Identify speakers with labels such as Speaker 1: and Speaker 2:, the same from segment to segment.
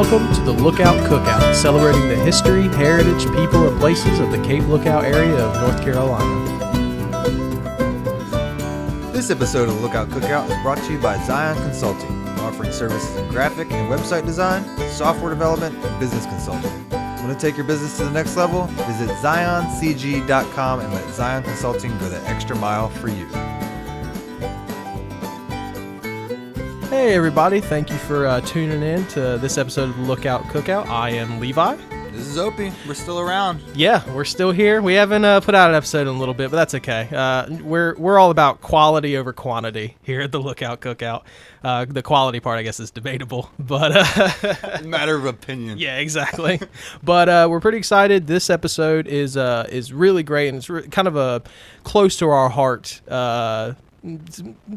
Speaker 1: Welcome to the Lookout Cookout, celebrating the history, heritage, people, and places of the Cape Lookout area of North Carolina.
Speaker 2: This episode of the Lookout Cookout is brought to you by Zion Consulting, offering services in graphic and website design, software development, and business consulting. Want to take your business to the next level? Visit zioncg.com and let Zion Consulting go the extra mile for you.
Speaker 1: Hey everybody, thank you for tuning in to this episode of the Lookout Cookout. I am Levi.
Speaker 2: This is Opie. We're still around.
Speaker 1: Yeah, we're still here. We haven't put out an episode in a little bit, but that's okay. We're all about quality over quantity here at the Lookout Cookout. The quality part, I guess, is debatable, but
Speaker 2: Matter of opinion.
Speaker 1: Yeah, exactly. But we're pretty excited. This episode is really great, and it's kind of a close to our heart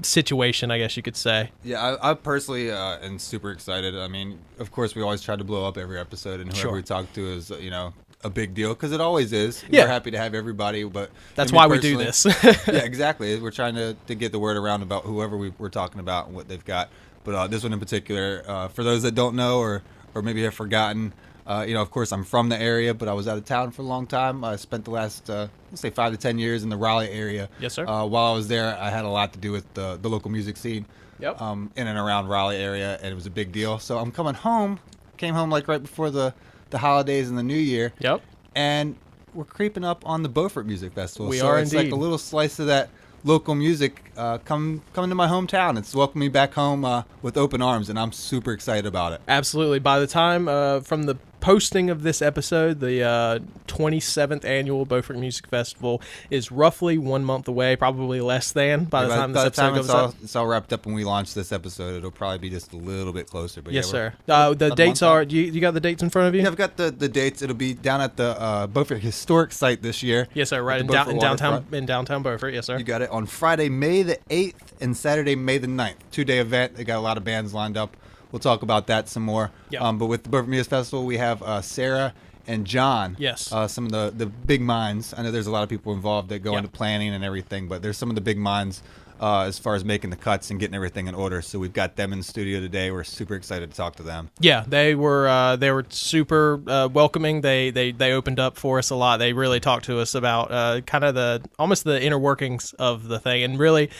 Speaker 1: situation, I guess you could say.
Speaker 2: Yeah, I personally am super excited. I mean, of course, we always try to blow up every episode, and whoever we talk to is, a big deal, because it always is.
Speaker 1: Yeah.
Speaker 2: We're happy to have everybody, but
Speaker 1: that's why we do this.
Speaker 2: Yeah, exactly. We're trying to get the word around about whoever we're talking about and what they've got. But this one in particular, for those that don't know or maybe have forgotten, of course, I'm from the area, but I was out of town for a long time. I spent the last, let's say, 5 to 10 years in the Raleigh area.
Speaker 1: Yes, sir.
Speaker 2: While I was there, I had a lot to do with the local music scene.
Speaker 1: Yep.
Speaker 2: In and around Raleigh area, and it was a big deal. So I'm coming home. Came home like right before the holidays and the New Year.
Speaker 1: Yep.
Speaker 2: And we're creeping up on the Beaufort Music Festival.
Speaker 1: We
Speaker 2: so
Speaker 1: are
Speaker 2: it's
Speaker 1: indeed.
Speaker 2: like a little slice of that local music coming to my hometown. It's welcoming me back home with open arms, and I'm super excited about it.
Speaker 1: Absolutely. By the time from the posting of this episode, the 27th annual Beaufort Music Festival is roughly 1 month away, probably less than by the time this episode goes up.
Speaker 2: It's all wrapped up when we launch this episode. It'll probably be just a little bit closer. But
Speaker 1: Yes,
Speaker 2: yeah,
Speaker 1: sir. The dates are, you got the dates in front of you?
Speaker 2: Yeah, I've got the dates. It'll be down at the Beaufort Historic Site this year.
Speaker 1: Yes, sir. Right in downtown Beaufort. Yes, sir.
Speaker 2: You got it on Friday, May the 8th and Saturday, May the 9th. 2-day event. They got a lot of bands lined up. We'll talk about that some more.
Speaker 1: Yep.
Speaker 2: But with the Beaufort Music Festival, we have Sarah and John.
Speaker 1: Yes.
Speaker 2: Some of the big minds. I know there's a lot of people involved that go into planning and everything, but there's some of the big minds as far as making the cuts and getting everything in order. So we've got them in the studio today. We're super excited to talk to them.
Speaker 1: Yeah, they were super welcoming. They opened up for us a lot. They really talked to us about kind of almost the inner workings of the thing, and really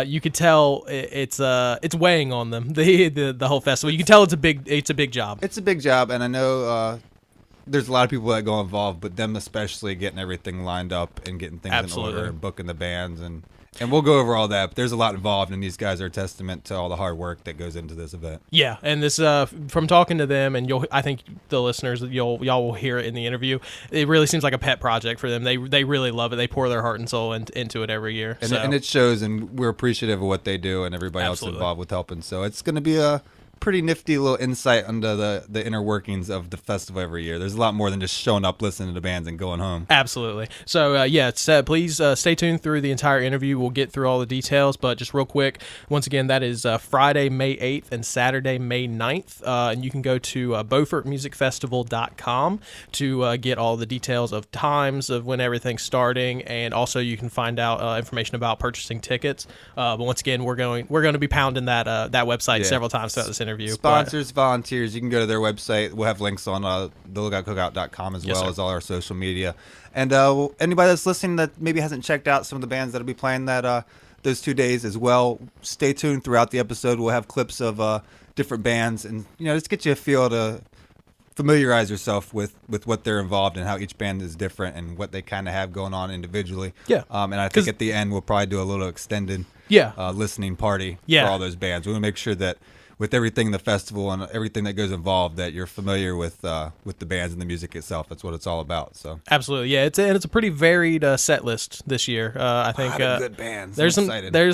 Speaker 1: you could tell it's weighing on them, the whole festival. You can tell it's a big job.
Speaker 2: It's a big job, and I know there's a lot of people that go involved, but them especially getting everything lined up and getting things in order and booking the bands and we'll go over all that, but there's a lot involved, and these guys are a testament to all the hard work that goes into this event. Yeah,
Speaker 1: and this from talking to them, and I think the listeners, y'all will hear it in the interview. It really seems like a pet project for them. They really love it. They pour their heart and soul into it every year.
Speaker 2: And it shows, and we're appreciative of what they do and everybody else involved with helping. So it's going to be a pretty nifty little insight into the inner workings of the festival every year. There's a lot more than just showing up, listening to the bands, and going home.
Speaker 1: Absolutely. So, please stay tuned through the entire interview. We'll get through all the details, but just real quick, once again, that is Friday, May 8th and Saturday, May 9th, and you can go to BeaufortMusicFestival.com to get all the details of times of when everything's starting, and also you can find out information about purchasing tickets. But once again, we're going to be pounding that website several times throughout this interview.
Speaker 2: Sponsors, volunteers, you can go to their website. We'll have links on thelookoutcookout.com as well as all our social media. And anybody that's listening that maybe hasn't checked out some of the bands that'll be playing those 2 days as well, stay tuned throughout the episode. We'll have clips of different bands, and just get you a feel to familiarize yourself with what they're involved in, how each band is different, and what they kind of have going on individually.
Speaker 1: Yeah.
Speaker 2: And I think at the end we'll probably do a little extended listening party for all those bands. We want to make sure that with everything in the festival and everything that goes involved, that you're familiar with the bands and the music itself. That's what it's all about. So
Speaker 1: absolutely, yeah. It's a pretty varied set list this year. I think
Speaker 2: good bands.
Speaker 1: There's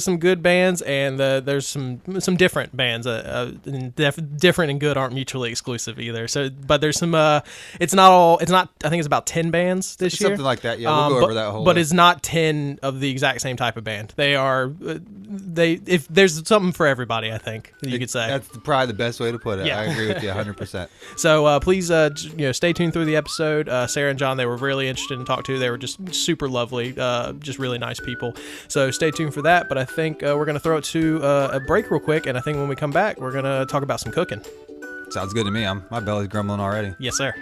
Speaker 1: some good bands, and there's some different bands. Different and good aren't mutually exclusive either. So, but there's some. It's not. I think it's about 10 bands this year.
Speaker 2: Something like that. Yeah, we'll go over that whole.
Speaker 1: But it's not 10 of the exact same type of band. They are. If there's something for everybody, I think you could say.
Speaker 2: That's probably the best way to put it.
Speaker 1: Yeah.
Speaker 2: I agree with you 100%.
Speaker 1: So please, stay tuned through the episode. Sarah and John, they were really interested in talking to. They were just super lovely, just really nice people. So stay tuned for that. But I think we're going to throw it to a break real quick, and I think when we come back, we're going to talk about some cooking.
Speaker 2: Sounds good to me. My belly's grumbling already.
Speaker 1: Yes, sir.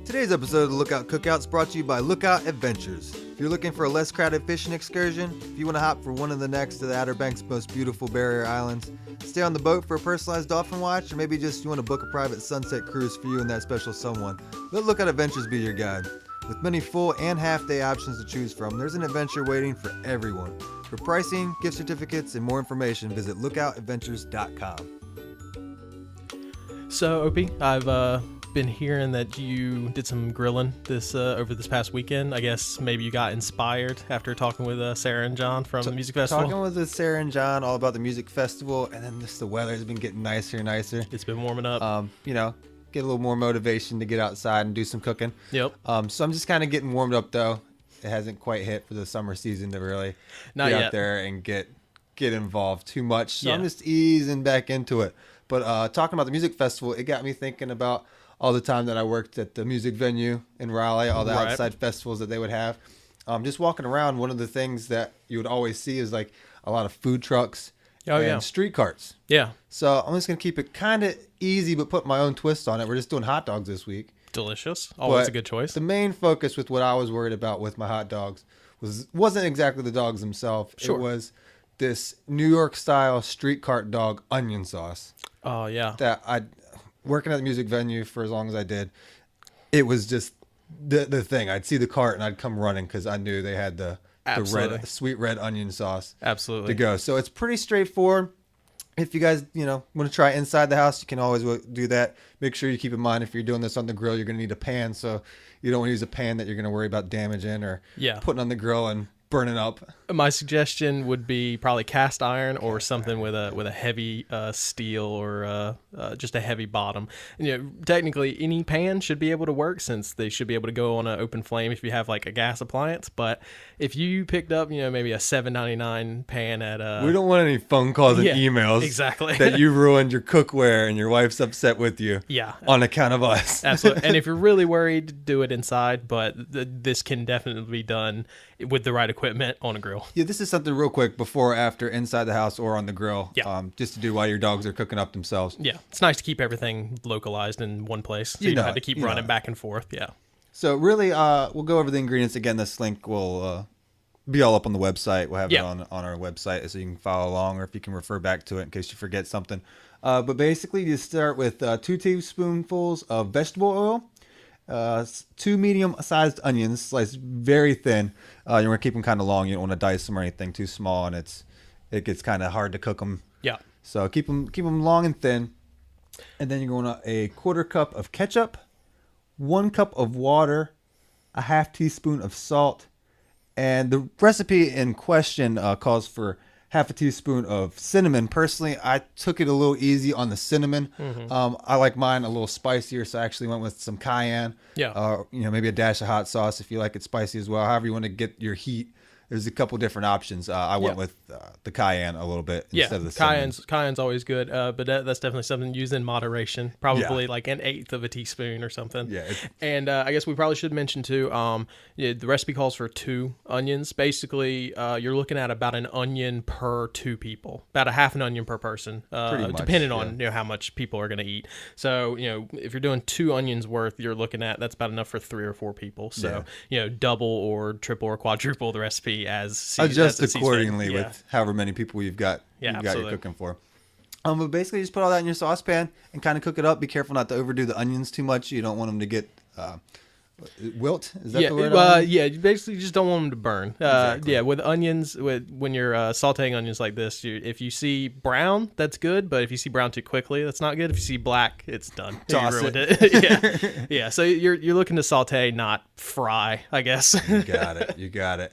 Speaker 2: Today's episode of the Lookout Cookout is brought to you by Lookout Adventures. If you're looking for a less crowded fishing excursion, if you want to hop from one of the necks to the Outer Banks' most beautiful barrier islands, stay on the boat for a personalized dolphin watch, or maybe just you want to book a private sunset cruise for you and that special someone, let Lookout Adventures be your guide. With many full and half-day options to choose from, there's an adventure waiting for everyone. For pricing, gift certificates, and more information, visit lookousadventures.com.
Speaker 1: So, Opie, I've been hearing that you did some grilling over this past weekend. I guess maybe you got inspired after talking with Sarah and John from the music festival.
Speaker 2: Talking with Sarah and John all about the music festival, and then the weather's been getting nicer and nicer.
Speaker 1: It's been warming up.
Speaker 2: Get a little more motivation to get outside and do some cooking.
Speaker 1: Yep.
Speaker 2: So I'm just kind of getting warmed up though. It hasn't quite hit for the summer season to really
Speaker 1: Not
Speaker 2: get
Speaker 1: yet.
Speaker 2: out there and get involved too much. So
Speaker 1: Yeah.
Speaker 2: I'm just easing back into it. But talking about the music festival, it got me thinking about all the time that I worked at the music venue in Raleigh, all the
Speaker 1: Right.
Speaker 2: outside festivals that they would have. Just walking around, one of the things that you would always see is like a lot of food trucks and street carts.
Speaker 1: Yeah.
Speaker 2: So I'm just going to keep it kind of easy, but put my own twist on it. We're just doing hot dogs this week.
Speaker 1: Delicious. Always
Speaker 2: But
Speaker 1: a good choice.
Speaker 2: The main focus with what I was worried about with my hot dogs wasn't exactly the dogs themselves.
Speaker 1: Sure.
Speaker 2: It was this New York style street cart dog onion sauce
Speaker 1: Oh, yeah.
Speaker 2: that working at the music venue for as long as I did. It was just the thing. I'd see the cart and I'd come running because I knew they had the
Speaker 1: Absolutely.
Speaker 2: sweet red onion sauce
Speaker 1: Absolutely.
Speaker 2: to go. So it's pretty straightforward. If you guys, want to try inside the house, you can always do that. Make sure you keep in mind if you're doing this on the grill, you're going to need a pan. So you don't want to use a pan that you're going to worry about damaging or putting on the grill and burning up.
Speaker 1: My suggestion would be probably cast iron or something with a heavy steel or just a heavy bottom. Technically any pan should be able to work since they should be able to go on an open flame if you have like a gas appliance. But if you picked up maybe a $7.99 pan at
Speaker 2: we don't want any phone calls and emails
Speaker 1: exactly
Speaker 2: that you ruined your cookware and your wife's upset with you on account of us.
Speaker 1: Absolutely. And if you're really worried, do it inside, but this can definitely be done with the right equipment on a grill.
Speaker 2: Yeah, this is something real quick before or after, inside the house or on the grill.
Speaker 1: Yeah.
Speaker 2: Just to do while your dogs are cooking up themselves.
Speaker 1: Yeah, it's nice to keep everything localized in one place, so you don't have to keep running back and forth. Yeah.
Speaker 2: So really, we'll go over the ingredients again. This link will be all up on the website. We'll have it on our website so you can follow along, or if you can refer back to it in case you forget something. But basically, you start with 2 tablespoonfuls of vegetable oil. 2 medium-sized onions, sliced very thin. You want to keep them kind of long. You don't want to dice them or anything too small, and it gets kind of hard to cook them.
Speaker 1: Yeah.
Speaker 2: So keep them long and thin. And then you're going to a 1/4 cup of ketchup, 1 cup of water, a 1/2 teaspoon of salt, and the recipe in question calls for 1/2 teaspoon of cinnamon. Personally, I took it a little easy on the cinnamon.
Speaker 1: Mm-hmm.
Speaker 2: I like mine a little spicier, so I actually went with some cayenne.
Speaker 1: Yeah.
Speaker 2: Maybe a dash of hot sauce if you like it spicy as well. However you want to get your heat. There's a couple different options. I went with the cayenne a little bit instead of the cinnamon.
Speaker 1: Cayenne's always good, but that's definitely something used in moderation. Probably like 1/8 of a teaspoon or something.
Speaker 2: Yeah.
Speaker 1: And I guess we probably should mention too. The recipe calls for 2 onions. Basically, you're looking at about an onion per 2 people, about a 1/2 an onion per person,
Speaker 2: much,
Speaker 1: depending on how much people are going to eat. So if you're doing 2 onions worth, you're looking at that's about enough for 3 or 4 people. So double or triple or quadruple the recipe
Speaker 2: adjust accordingly with however many people you've got you're cooking for. But basically just put all that in your saucepan and kind of cook it up. Be careful not to overdo the onions too much. You don't want them to get wilt. Is that the word?
Speaker 1: You basically just don't want them to burn.
Speaker 2: Exactly.
Speaker 1: With onions, when you're sauteing onions like this, if you see brown, that's good. But if you see brown too quickly, that's not good. If you see black, it's done.
Speaker 2: Toss
Speaker 1: you ruined it. Yeah. So you're looking to saute, not fry, I guess.
Speaker 2: You got it.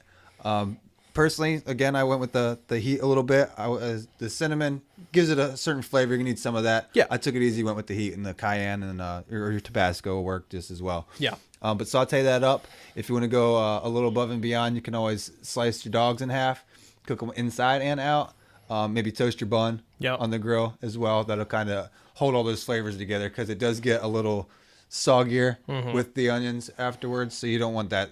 Speaker 2: Personally, again, I went with the heat a little bit. The cinnamon gives it a certain flavor. You need some of that.
Speaker 1: Yeah.
Speaker 2: I took it easy, went with the heat, and the cayenne and or your Tabasco will work just as well.
Speaker 1: Yeah.
Speaker 2: But saute that up. If you want to go a little above and beyond, you can always slice your dogs in half, cook them inside and out. Maybe toast your bun on the grill as well. That'll kind of hold all those flavors together because it does get a little soggier with the onions afterwards. So you don't want that,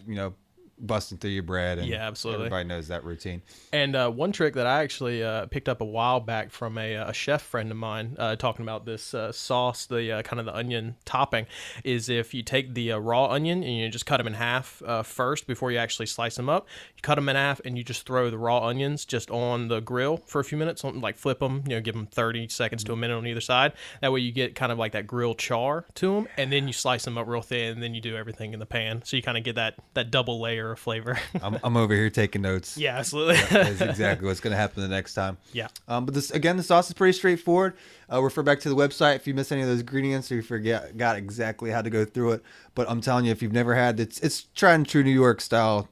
Speaker 2: busting through your bread. And
Speaker 1: yeah, absolutely.
Speaker 2: Everybody knows that routine.
Speaker 1: And one trick that I actually picked up a while back from a chef friend of mine talking about this sauce, the kind of the onion topping, is if you take the raw onion and you just cut them in half first before you actually slice them up. You cut them in half and you just throw the raw onions just on the grill for a few minutes, like flip them, give them 30 seconds to a minute on either side. That way you get kind of like that grill char to them, and then you slice them up real thin, and then you do everything in the pan. So you kind of get that double layer of flavor.
Speaker 2: I'm over here taking notes.
Speaker 1: Yeah, absolutely.
Speaker 2: That's exactly what's going to happen the next time.
Speaker 1: Yeah.
Speaker 2: But the sauce is pretty straightforward. Refer back to the website if you miss any of those ingredients or you forgot exactly how to go through it. But I'm telling you, if you've never had it's tried and true New York style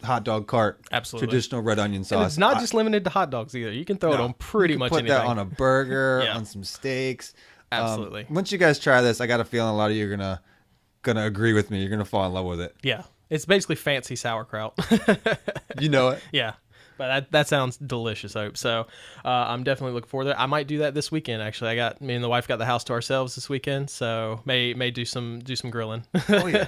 Speaker 2: hot dog cart.
Speaker 1: Absolutely.
Speaker 2: Traditional red onion sauce.
Speaker 1: And it's not just limited to hot dogs either. You can throw it on pretty much anything.
Speaker 2: Put that on a burger,
Speaker 1: Yeah.
Speaker 2: on some steaks.
Speaker 1: Absolutely.
Speaker 2: Once you guys try this, I got a feeling a lot of you are gonna agree with me. You're gonna fall in love with it.
Speaker 1: Yeah. It's basically fancy sauerkraut.
Speaker 2: You know it.
Speaker 1: Yeah. But that sounds delicious, Hope. So I'm definitely looking forward to it. I might do that this weekend, actually. Me and the wife got the house to ourselves this weekend, so may do some grilling.
Speaker 2: Oh, yeah.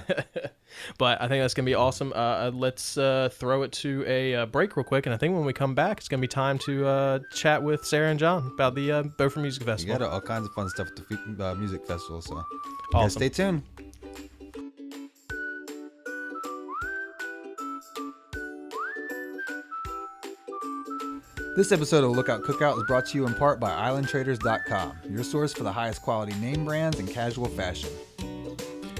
Speaker 1: But I think that's going to be awesome. Let's throw it to a break real quick, and I think when we come back, it's going to be time to chat with Sarah and John about the Beaufort Music Festival.
Speaker 2: You got all kinds of fun stuff at the music festival, so
Speaker 1: Awesome.
Speaker 2: Stay tuned. This episode of Lookout Cookout is brought to you in part by IslandTraders.com, your source for the highest quality name brands and casual fashion.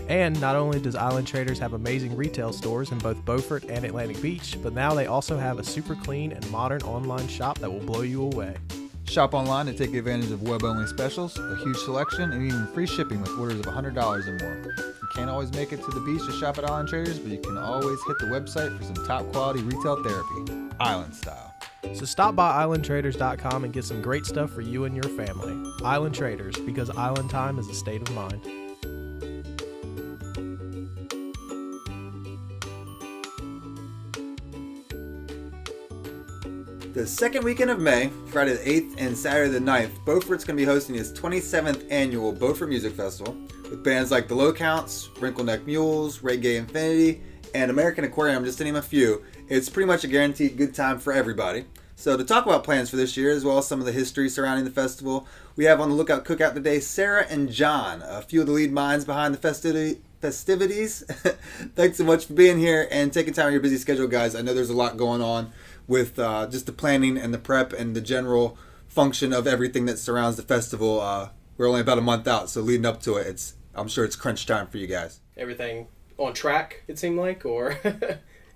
Speaker 1: And not only does Island Traders have amazing retail stores in both Beaufort and Atlantic Beach, but now they also have a super clean and modern online shop that will blow you away.
Speaker 2: Shop online to take advantage of web-only specials, a huge selection, and even free shipping with orders of $100 or more. You can't always make it to the beach to shop at Island Traders, but you can always hit the website for some top-quality retail therapy, island style.
Speaker 1: So stop by IslandTraders.com and get some great stuff for you and your family. Island Traders, because island time is a state of mind.
Speaker 2: The second weekend of May, Friday the 8th and Saturday the 9th, Beaufort's going to be hosting its 27th annual Beaufort Music Festival with bands like The Low Counts, Wrinkle Neck Mules, Reggae Infinity, and American Aquarium, just to name a few. It's pretty much a guaranteed good time for everybody. So to talk about plans for this year, as well as some of the history surrounding the festival, we have on the Lookout Cookout today Sarah and John, a few of the lead minds behind the festivities. Thanks so much for being here and taking time out of your busy schedule, guys. I know there's a lot going on with just the planning and the prep and the general function of everything that surrounds the festival. We're only about a month out, so leading up to it, I'm sure it's crunch time for you guys.
Speaker 1: Everything on track, it seemed like, or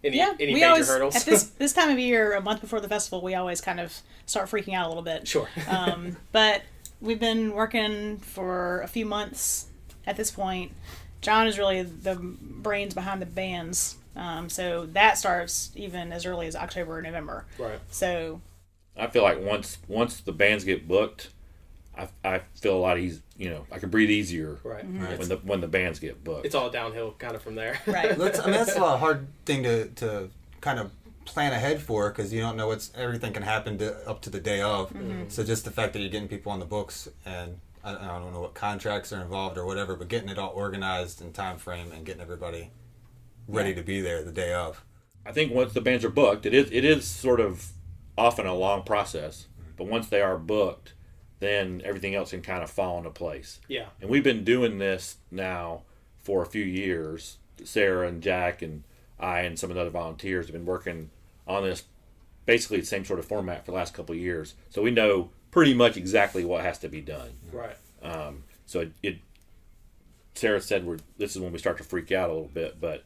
Speaker 1: any
Speaker 3: we
Speaker 1: major
Speaker 3: always,
Speaker 1: hurdles?
Speaker 3: At this time of year, a month before the festival, we always kind of start freaking out a little bit.
Speaker 1: Sure.
Speaker 3: But we've been working for a few months at this point. John is really the brains behind the bands. So that starts even as early as October or November.
Speaker 1: Right.
Speaker 3: So
Speaker 4: I feel like once the bands get booked, I feel a lot easier. I can breathe easier.
Speaker 1: Right.
Speaker 2: Mm-hmm.
Speaker 4: When the bands get booked.
Speaker 1: It's all downhill kind of from there.
Speaker 3: right.
Speaker 2: That's a hard thing to kind of plan ahead for, because you don't know everything can happen up to the day of. Mm-hmm. So just the fact that you're getting people on the books, and I don't know what contracts are involved or whatever, but getting it all organized in time frame and getting everybody ready to be there the day of.
Speaker 4: I think once the bands are booked, it is sort of often a long process, but once they are booked, then everything else can kind of fall into place.
Speaker 1: Yeah.
Speaker 4: And we've been doing this now for a few years. Sarah and Jack and I and some of the other volunteers have been working on this, basically the same sort of format for the last couple of years. So we know pretty much exactly what has to be done.
Speaker 1: Right.
Speaker 4: So Sarah said this is when we start to freak out a little bit, but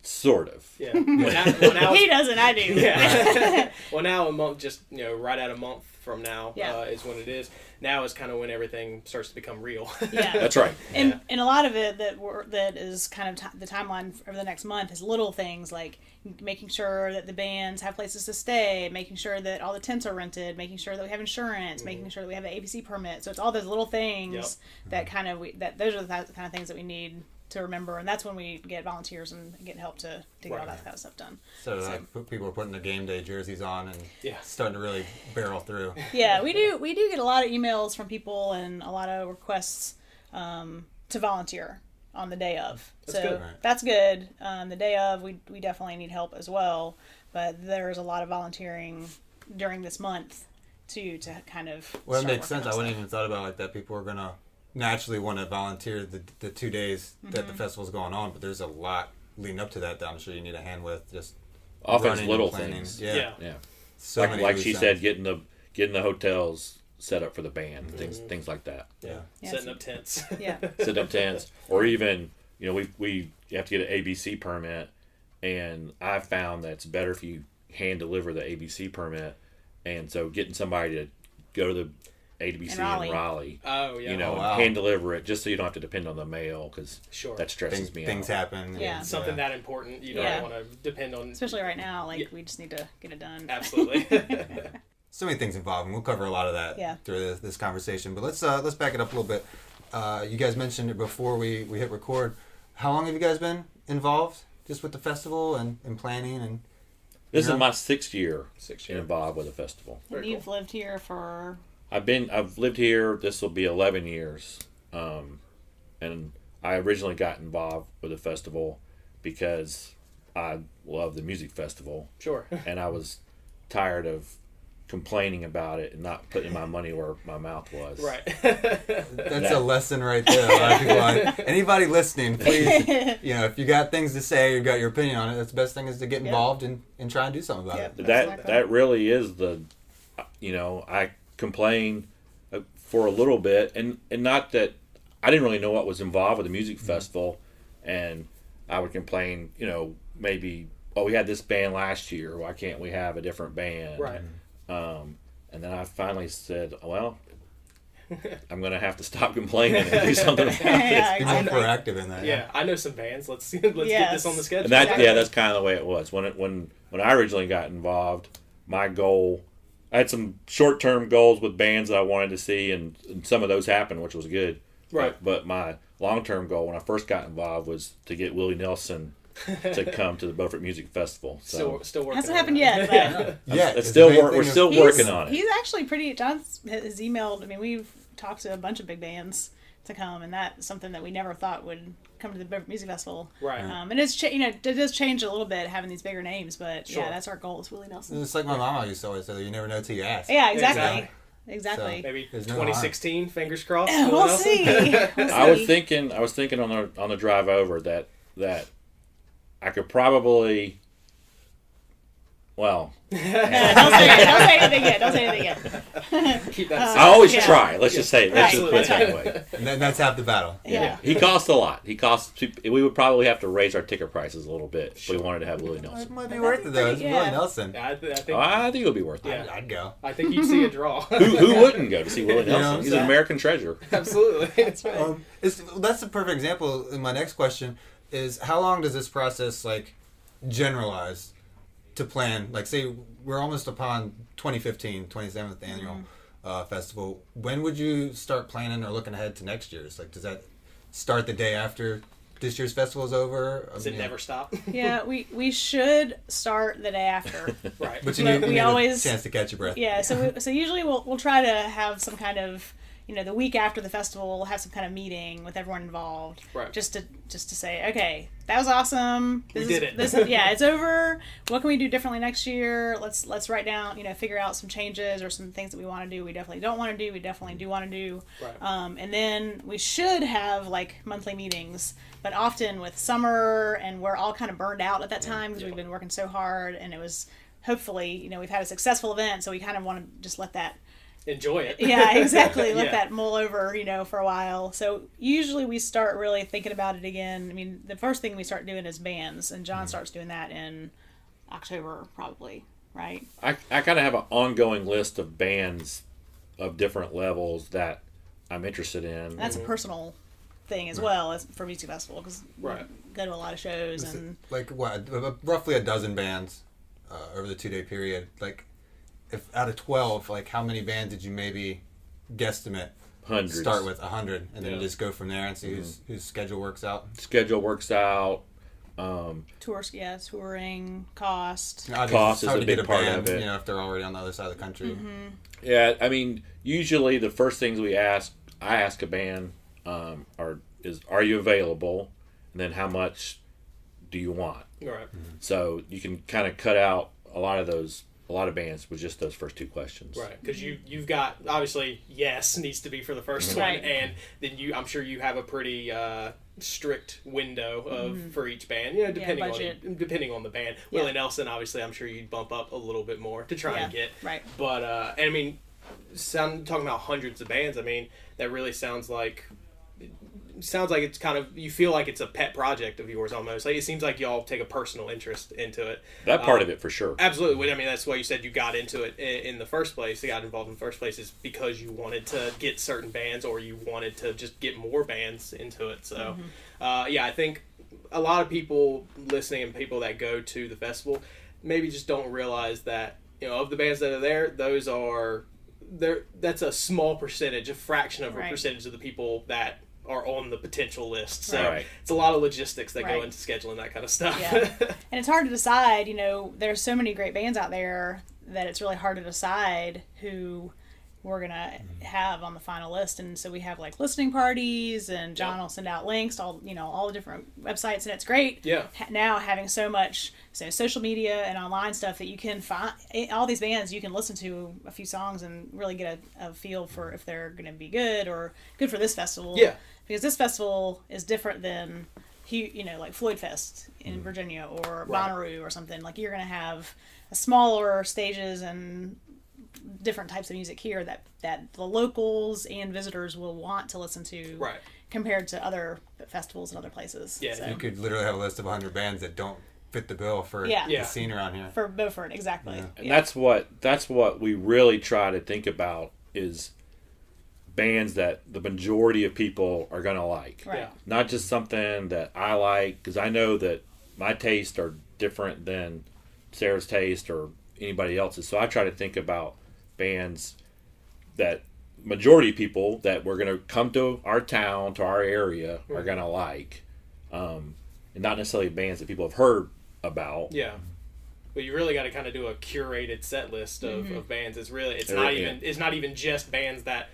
Speaker 4: sort of.
Speaker 1: Yeah. Now
Speaker 3: He doesn't, I do.
Speaker 1: Yeah. Well, now a month, just right at a month from now,
Speaker 3: Yeah.
Speaker 1: is when it is. Now is kind of when everything starts to become real.
Speaker 3: Yeah.
Speaker 4: That's right.
Speaker 3: And a lot of it that is kind of the timeline over the next month is little things like making sure that the bands have places to stay, making sure that all the tents are rented, making sure that we have insurance, making sure that we have an ABC permit. So it's all those little things that those are the kind of things that we need to remember, and that's when we get volunteers and get help to get all that kind of stuff done.
Speaker 2: So like people are putting their game day jerseys on and starting to really barrel through.
Speaker 3: Yeah, we do get a lot of emails from people and a lot of requests to volunteer. on the day of.
Speaker 5: That's good. Right.
Speaker 3: That's good. The day of, we definitely need help as well. But there's a lot of volunteering during this month to kind of.
Speaker 2: Well, it makes sense. I wouldn't even thought about like that. People are gonna naturally want to volunteer the 2 days that the festival's going on, but there's a lot leading up to that I'm sure you need a hand with. Just
Speaker 4: often it's little things.
Speaker 5: Yeah.
Speaker 2: So
Speaker 4: like she said, getting the hotels set up for the band, things like that.
Speaker 5: Yeah. Setting up tents.
Speaker 3: Yeah.
Speaker 4: Setting up tents, or even we have to get an ABC permit, and I've found that it's better if you hand deliver the ABC permit, and so getting somebody to go to the ABC in Raleigh.
Speaker 5: Oh yeah.
Speaker 4: Hand deliver it just so you don't have to depend on the mail because that stresses me out.
Speaker 2: Things happen.
Speaker 3: Yeah.
Speaker 5: Something that important, you don't want to depend on.
Speaker 3: Especially right now, we just need to get it done.
Speaker 5: Absolutely.
Speaker 2: So many things involved, and we'll cover a lot of that through this conversation. But let's back it up a little bit. You guys mentioned it before we hit record. How long have you guys been involved just with the festival and planning and?
Speaker 4: This is my 6th year involved with the festival.
Speaker 3: And you've lived here for.
Speaker 4: I've lived here. This will be 11 years, and I originally got involved with the festival because I love the music festival.
Speaker 5: Sure.
Speaker 4: And I was tired of complaining about it and not putting my money where my mouth was.
Speaker 5: Right.
Speaker 2: That's a lesson right there. A lot of people anybody listening, please, if you got things to say, you got your opinion on it, that's the best thing is to get involved and try and do something about it.
Speaker 4: That really is I complained for a little bit, and not that I didn't really know what was involved with the music festival, and I would complain, maybe, we had this band last year, why can't we have a different band?
Speaker 5: Right.
Speaker 4: And then I finally said, well, I'm going to have to stop complaining and do something about this.
Speaker 2: Be more proactive in that.
Speaker 5: Yeah, I know some bands. Let's get this on the schedule.
Speaker 4: And that's kind of the way it was. When I originally got involved, my goal, I had some short-term goals with bands that I wanted to see, and some of those happened, which was good.
Speaker 5: Right.
Speaker 4: But my long-term goal when I first got involved was to get Willie Nelson to come to the Beaufort Music Festival. So
Speaker 5: still working.
Speaker 3: Hasn't happened yet. But
Speaker 4: we're still working on it.
Speaker 3: He's actually pretty. John has emailed. I mean, we've talked to a bunch of big bands to come, and that's something that we never thought would come to the Beaufort Music Festival.
Speaker 5: Right.
Speaker 3: And it's it does change a little bit having these bigger names, but that's our goal. Is Willie Nelson.
Speaker 2: It's like my mama used to always say, you never know till you ask.
Speaker 3: Yeah, exactly.
Speaker 5: So, maybe 2016. Fingers crossed.
Speaker 3: We'll see.
Speaker 4: I was thinking on the drive over that I could probably. Well,
Speaker 3: don't say anything yet.
Speaker 5: Keep that.
Speaker 4: I always try. Let's just say. Let's just put it that way.
Speaker 2: And that's half the battle.
Speaker 3: Yeah.
Speaker 4: He costs a lot. We would probably have to raise our ticket prices a little bit if we wanted to have Willie Nelson.
Speaker 2: It might be worth it though. It's Willie Nelson.
Speaker 5: I think
Speaker 4: it would be worth it.
Speaker 5: Yeah.
Speaker 2: I'd go.
Speaker 5: I think you'd see a draw.
Speaker 4: Who wouldn't go to see Willie Nelson? He's an American treasure.
Speaker 5: Absolutely. That's
Speaker 3: right.
Speaker 2: That's a perfect example. In my next question is, how long does this process generalize to plan? Say we're almost upon 2015, 27th annual festival. When would you start planning or looking ahead to next year's? Does that start the day after this year's festival is over?
Speaker 5: Does it never stop?
Speaker 3: Yeah, we should start the day after.
Speaker 5: Right.
Speaker 2: But you need a chance to catch your breath.
Speaker 3: Yeah, so usually we'll try to have some kind of, the week after the festival, we'll have some kind of meeting with everyone involved.
Speaker 5: Right.
Speaker 3: Just to say, okay, that was awesome.
Speaker 5: We did it.
Speaker 3: It's over. What can we do differently next year? Let's write down, figure out some changes or some things that we want to do. We definitely don't want to do. We definitely do want to do.
Speaker 5: Right.
Speaker 3: And then we should have monthly meetings, but often with summer and we're all kind of burned out at that time because we've been working so hard, and it was hopefully, we've had a successful event, so we kind of want to just let that.
Speaker 5: Enjoy it.
Speaker 3: Yeah, exactly. Let that mull over, for a while. So usually we start really thinking about it again. I mean, the first thing we start doing is bands, and John starts doing that in October, probably, right?
Speaker 4: I kind of have an ongoing list of bands of different levels that I'm interested in.
Speaker 3: That's a personal thing as well as for Music Festival, because we go to a lot of shows. And
Speaker 2: roughly a dozen bands over the 2-day period. If out of 12, how many bands did you maybe guesstimate?
Speaker 4: Hundreds.
Speaker 2: Start with 100, and then just go from there and see whose schedule works out.
Speaker 3: Touring, cost.
Speaker 4: Cost is a big part of it.
Speaker 2: If they're already on the other side of the country.
Speaker 3: Mm-hmm.
Speaker 4: Yeah, I mean, usually the first things I ask a band, is are you available, and then how much do you want.
Speaker 5: Right.
Speaker 4: So you can kind of cut out a lot of bands with just those first two questions.
Speaker 5: Right, because you've got, obviously, yes needs to be for the first
Speaker 3: Right.
Speaker 5: one, and then I'm sure you have a pretty strict window of for each band, depending on the band.
Speaker 3: Yeah.
Speaker 5: Willie Nelson, obviously, I'm sure you'd bump up a little bit more to try and get.
Speaker 3: Right.
Speaker 5: But and I mean, talking about hundreds of bands, I mean, that really sounds like it's kind of, you feel like it's a pet project of yours almost. Like, it seems like y'all take a personal interest into it.
Speaker 4: That part of it for sure.
Speaker 5: Absolutely. I mean, that's why you said you got into it in the first place. You got involved in the first place is because you wanted to get certain bands, or you wanted to just get more bands into it. So, I think a lot of people listening and people that go to the festival maybe just don't realize that, of the bands that are there, that's a small percentage, a fraction of a percentage of the people that are on the potential list. So it's a lot of logistics that go into scheduling that kind of stuff.
Speaker 3: Yeah. And it's hard to decide, there's so many great bands out there that it's really hard to decide who we're going to have on the final list. And so we have like listening parties, and John will send out links to all the different websites, and it's great.
Speaker 5: Yeah.
Speaker 3: Now having so much social media and online stuff that you can find all these bands, you can listen to a few songs and really get a feel for if they're going to be good or good for this festival.
Speaker 5: Yeah.
Speaker 3: Because this festival is different than, like Floyd Fest in Virginia or Bonnaroo or something. Like, you're going to have smaller stages and different types of music here that the locals and visitors will want to listen to, compared to other festivals and other places.
Speaker 5: Yeah,
Speaker 3: so.
Speaker 2: You could literally have a list of 100 bands that don't fit the bill for the scene around here.
Speaker 3: For Beaufort, exactly.
Speaker 2: Yeah.
Speaker 4: And that's what we really try to think about, is bands that the majority of people are going to like.
Speaker 3: Right.
Speaker 5: Yeah.
Speaker 4: Not just something that I like, because I know that my tastes are different than Sarah's taste or anybody else's. So I try to think about bands that majority of people that we're going to come to our town, to our area, are going to like. And not necessarily bands that people have heard about.
Speaker 5: Yeah. But you really got to kind of do a curated set list of bands. It's not even just bands that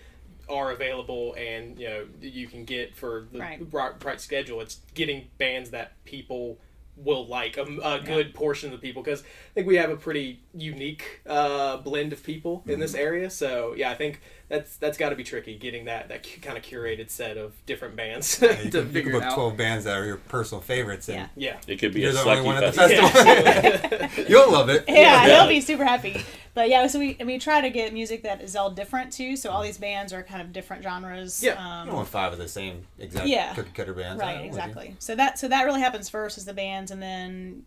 Speaker 5: are available and you can get for the right schedule. It's getting bands that people will like, a good portion of the people, because I think we have a pretty unique blend of people in this area. So I think that's got to be tricky, getting that kind of curated set of different bands to
Speaker 2: You
Speaker 5: figure
Speaker 2: can
Speaker 5: it
Speaker 2: book
Speaker 5: out.
Speaker 2: 12 bands that are your personal favorites, and
Speaker 4: It could be
Speaker 2: you're
Speaker 4: a
Speaker 2: the only
Speaker 4: sucky
Speaker 2: one at the
Speaker 4: festival.
Speaker 2: festival. You'll love it.
Speaker 3: Yeah, he'll be super happy. But so we try to get music that is all different too. So all these bands are kind of different genres.
Speaker 5: Yeah.
Speaker 2: You don't want 5 of the same exact cookie cutter bands.
Speaker 3: Right, exactly. So that really happens first, is the bands, and then,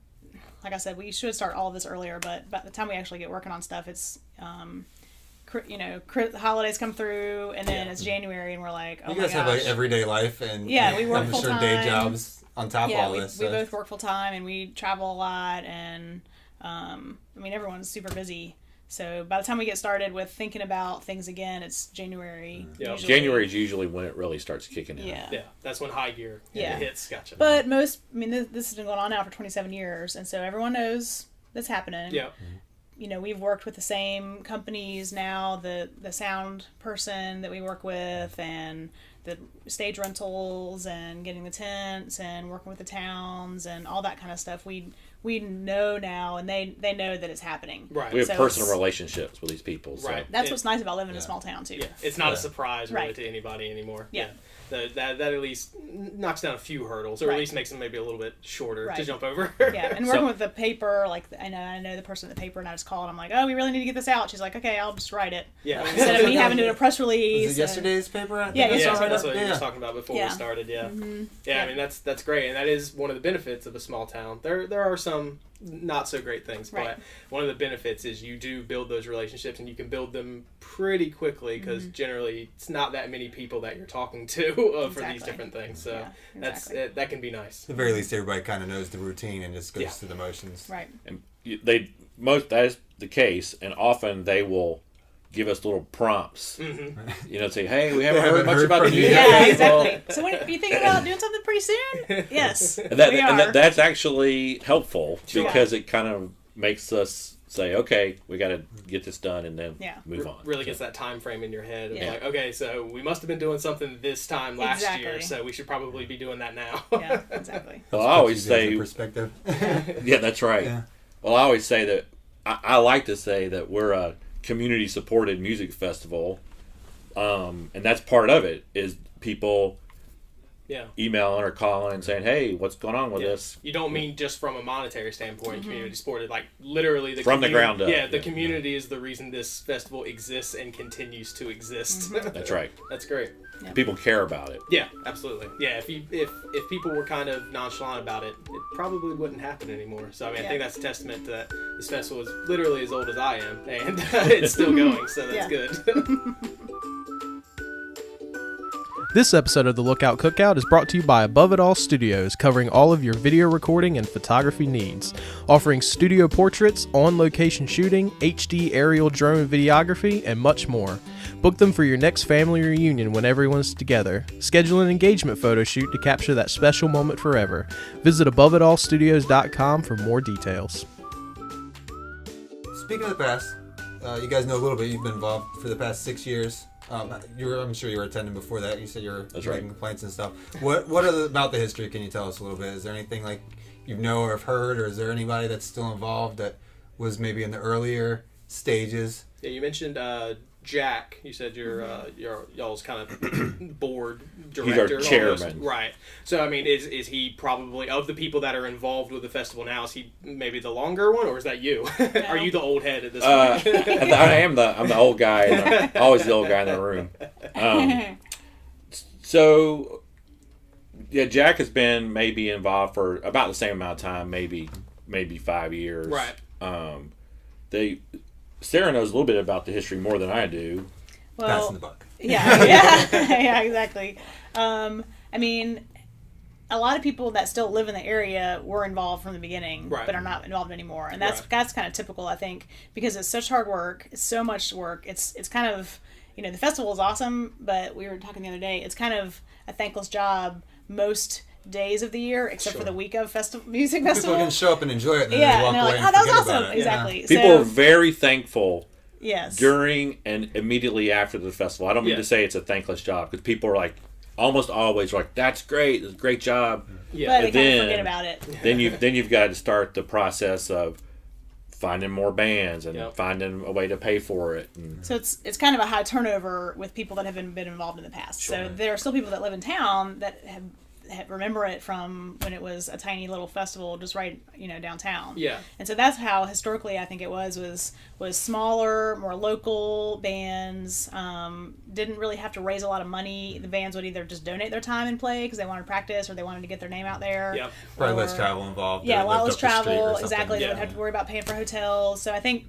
Speaker 3: like I said, we should start all of this earlier. But by the time we actually get working on stuff, it's the holidays come through, and then it's January, and we're like, oh my gosh.
Speaker 2: You guys have like everyday life, and
Speaker 3: we work
Speaker 2: I'm
Speaker 3: full
Speaker 2: sure
Speaker 3: time.
Speaker 2: day jobs on top of all this.
Speaker 3: We both work full time, and we travel a lot, and everyone's super busy. So by the time we get started with thinking about things again, it's January.
Speaker 5: Yeah.
Speaker 4: January is usually when it really starts kicking in.
Speaker 3: Yeah.
Speaker 5: Yeah, that's when high gear hits. Gotcha.
Speaker 3: But this has been going on now for 27 years, and so everyone knows that's happening.
Speaker 5: Yeah.
Speaker 3: We've worked with the same companies now, the sound person that we work with, and the stage rentals, and getting the tents, and working with the towns, and all that kind of stuff. We know now, and they know that it's happeing.
Speaker 5: Right.
Speaker 4: We have
Speaker 3: So
Speaker 4: personal relationships with these people. So.
Speaker 5: Right.
Speaker 3: That's what's nice about living in a small town too.
Speaker 5: Yeah, it's not a surprise really
Speaker 3: Right.
Speaker 5: to anybody anymore.
Speaker 3: Yeah.
Speaker 5: That at least knocks down a few hurdles, or at least makes them maybe a little bit shorter to jump over.
Speaker 3: Yeah, and working with the paper, like I know the person at the paper, and I just called. I'm like, oh, we really need to get this out. She's like, okay, I'll just write it.
Speaker 5: Yeah.
Speaker 3: Instead of me having to do a press release.
Speaker 2: Was it yesterday's paper? I think
Speaker 3: Yeah,
Speaker 2: I saw
Speaker 3: yesterday's
Speaker 2: it.
Speaker 5: That's what you were
Speaker 2: Yeah.
Speaker 5: talking about before we started. Yeah.
Speaker 3: Mm-hmm.
Speaker 5: Yeah, I mean that's great, and that is one of the benefits of a small town. There are some not so great things, but one of the benefits is you do build those relationships, and you can build them pretty quickly, because generally it's not that many people that you're talking to for these different things. So that can be nice.
Speaker 2: At the very least, everybody kind of knows the routine and just goes through the motions.
Speaker 3: Right.
Speaker 4: And that is the case, and often they will give us little prompts.
Speaker 5: Mm-hmm.
Speaker 4: Say, hey, we haven't heard much about the
Speaker 2: from
Speaker 4: new
Speaker 2: you.
Speaker 3: Yeah,
Speaker 4: festival.
Speaker 3: exactly. So when are you thinking about doing something pretty soon? Yes,
Speaker 4: And
Speaker 3: we are.
Speaker 4: that's actually helpful, because it kind of makes us say, okay, we got to get this done and then move on.
Speaker 5: Really gets that time frame in your head of like,
Speaker 3: Yeah.
Speaker 5: okay, so we must have been doing something this time last year, so we should probably be doing that now.
Speaker 3: Yeah, exactly.
Speaker 4: Well, I always say
Speaker 2: perspective.
Speaker 4: Yeah, that's right.
Speaker 2: Yeah.
Speaker 4: Well, I always say that I like to say that we're a community supported music festival, and that's part of it is people emailing or calling and saying, hey, what's going on with this?
Speaker 5: You don't mean just from a monetary standpoint, community supported, like literally
Speaker 4: from the ground up.
Speaker 5: Yeah, the community is the reason this festival exists and continues to exist.
Speaker 4: That's right.
Speaker 5: That's great.
Speaker 3: Yeah.
Speaker 4: People care about it.
Speaker 5: Yeah, absolutely. Yeah, if people were kind of nonchalant about it, it probably wouldn't happen anymore. So I mean, I think that's a testament that this festival is literally as old as I am, and it's still going. So that's good.
Speaker 1: This episode of the Lookout Cookout is brought to you by Above It All Studios, covering all of your video recording and photography needs, offering studio portraits, on-location shooting, HD aerial drone videography, and much more. Book them for your next family reunion when everyone's together. Schedule an engagement photo shoot to capture that special moment forever. Visit AboveItAllStudios.com for more details.
Speaker 2: Speaking of the past, you guys know a little bit. You've been involved for the past 6 years. I'm sure you were attending before that. You said you were making complaints and stuff. What about the history can you tell us a little bit? Is there anything like you know or have heard, or is there anybody that's still involved that was maybe in the earlier stages?
Speaker 5: Yeah, you mentioned Jack. You said y'all's kind of board director.
Speaker 4: He's our chairman.
Speaker 5: Almost. Right. So, I mean, is he probably, of the people that are involved with the festival now, is he maybe the longer one, or is that you? No. Are you the old head at this point?
Speaker 4: I'm the old guy. Always the old guy in the room. So, yeah, Jack has been maybe involved for about the same amount of time, maybe 5 years.
Speaker 5: Right.
Speaker 4: Sarah knows a little bit about the history more than I do.
Speaker 3: Well,
Speaker 2: passing the buck.
Speaker 3: Yeah, exactly. I mean, a lot of people that still live in the area were involved from the beginning, but are not involved anymore, and that's kind of typical, I think, because it's such hard work. It's so much work. It's kind of, the festival is awesome, but we were talking the other day. It's kind of a thankless job most days of the year, except for the week of music festival.
Speaker 2: People can show up and enjoy it, and then they walk away and
Speaker 3: that was
Speaker 2: forget
Speaker 3: awesome.
Speaker 2: about it.
Speaker 3: Exactly.
Speaker 2: Yeah.
Speaker 4: People are very thankful.
Speaker 3: Yes.
Speaker 4: During and immediately after the festival. I don't mean to say it's a thankless job, because people are like, almost always like, that's great, it's a great job.
Speaker 3: Yeah. But they kind of forget about it.
Speaker 4: Then you've got to start the process of finding more bands and finding a way to pay for it.
Speaker 3: So it's kind of a high turnover with people that have been involved in the past. Sure. So there are still people that live in town that have remember it from when it was a tiny little festival just right downtown.
Speaker 5: Yeah.
Speaker 3: And so that's how historically I think it was smaller, more local bands, didn't really have to raise a lot of money. The bands would either just donate their time and play because they wanted to practice or they wanted to get their name out there.
Speaker 5: Yep.
Speaker 2: Probably less travel involved.
Speaker 3: Yeah, a lot less travel. Exactly.
Speaker 5: Yeah.
Speaker 3: They wouldn't have to worry about paying for hotels. So I think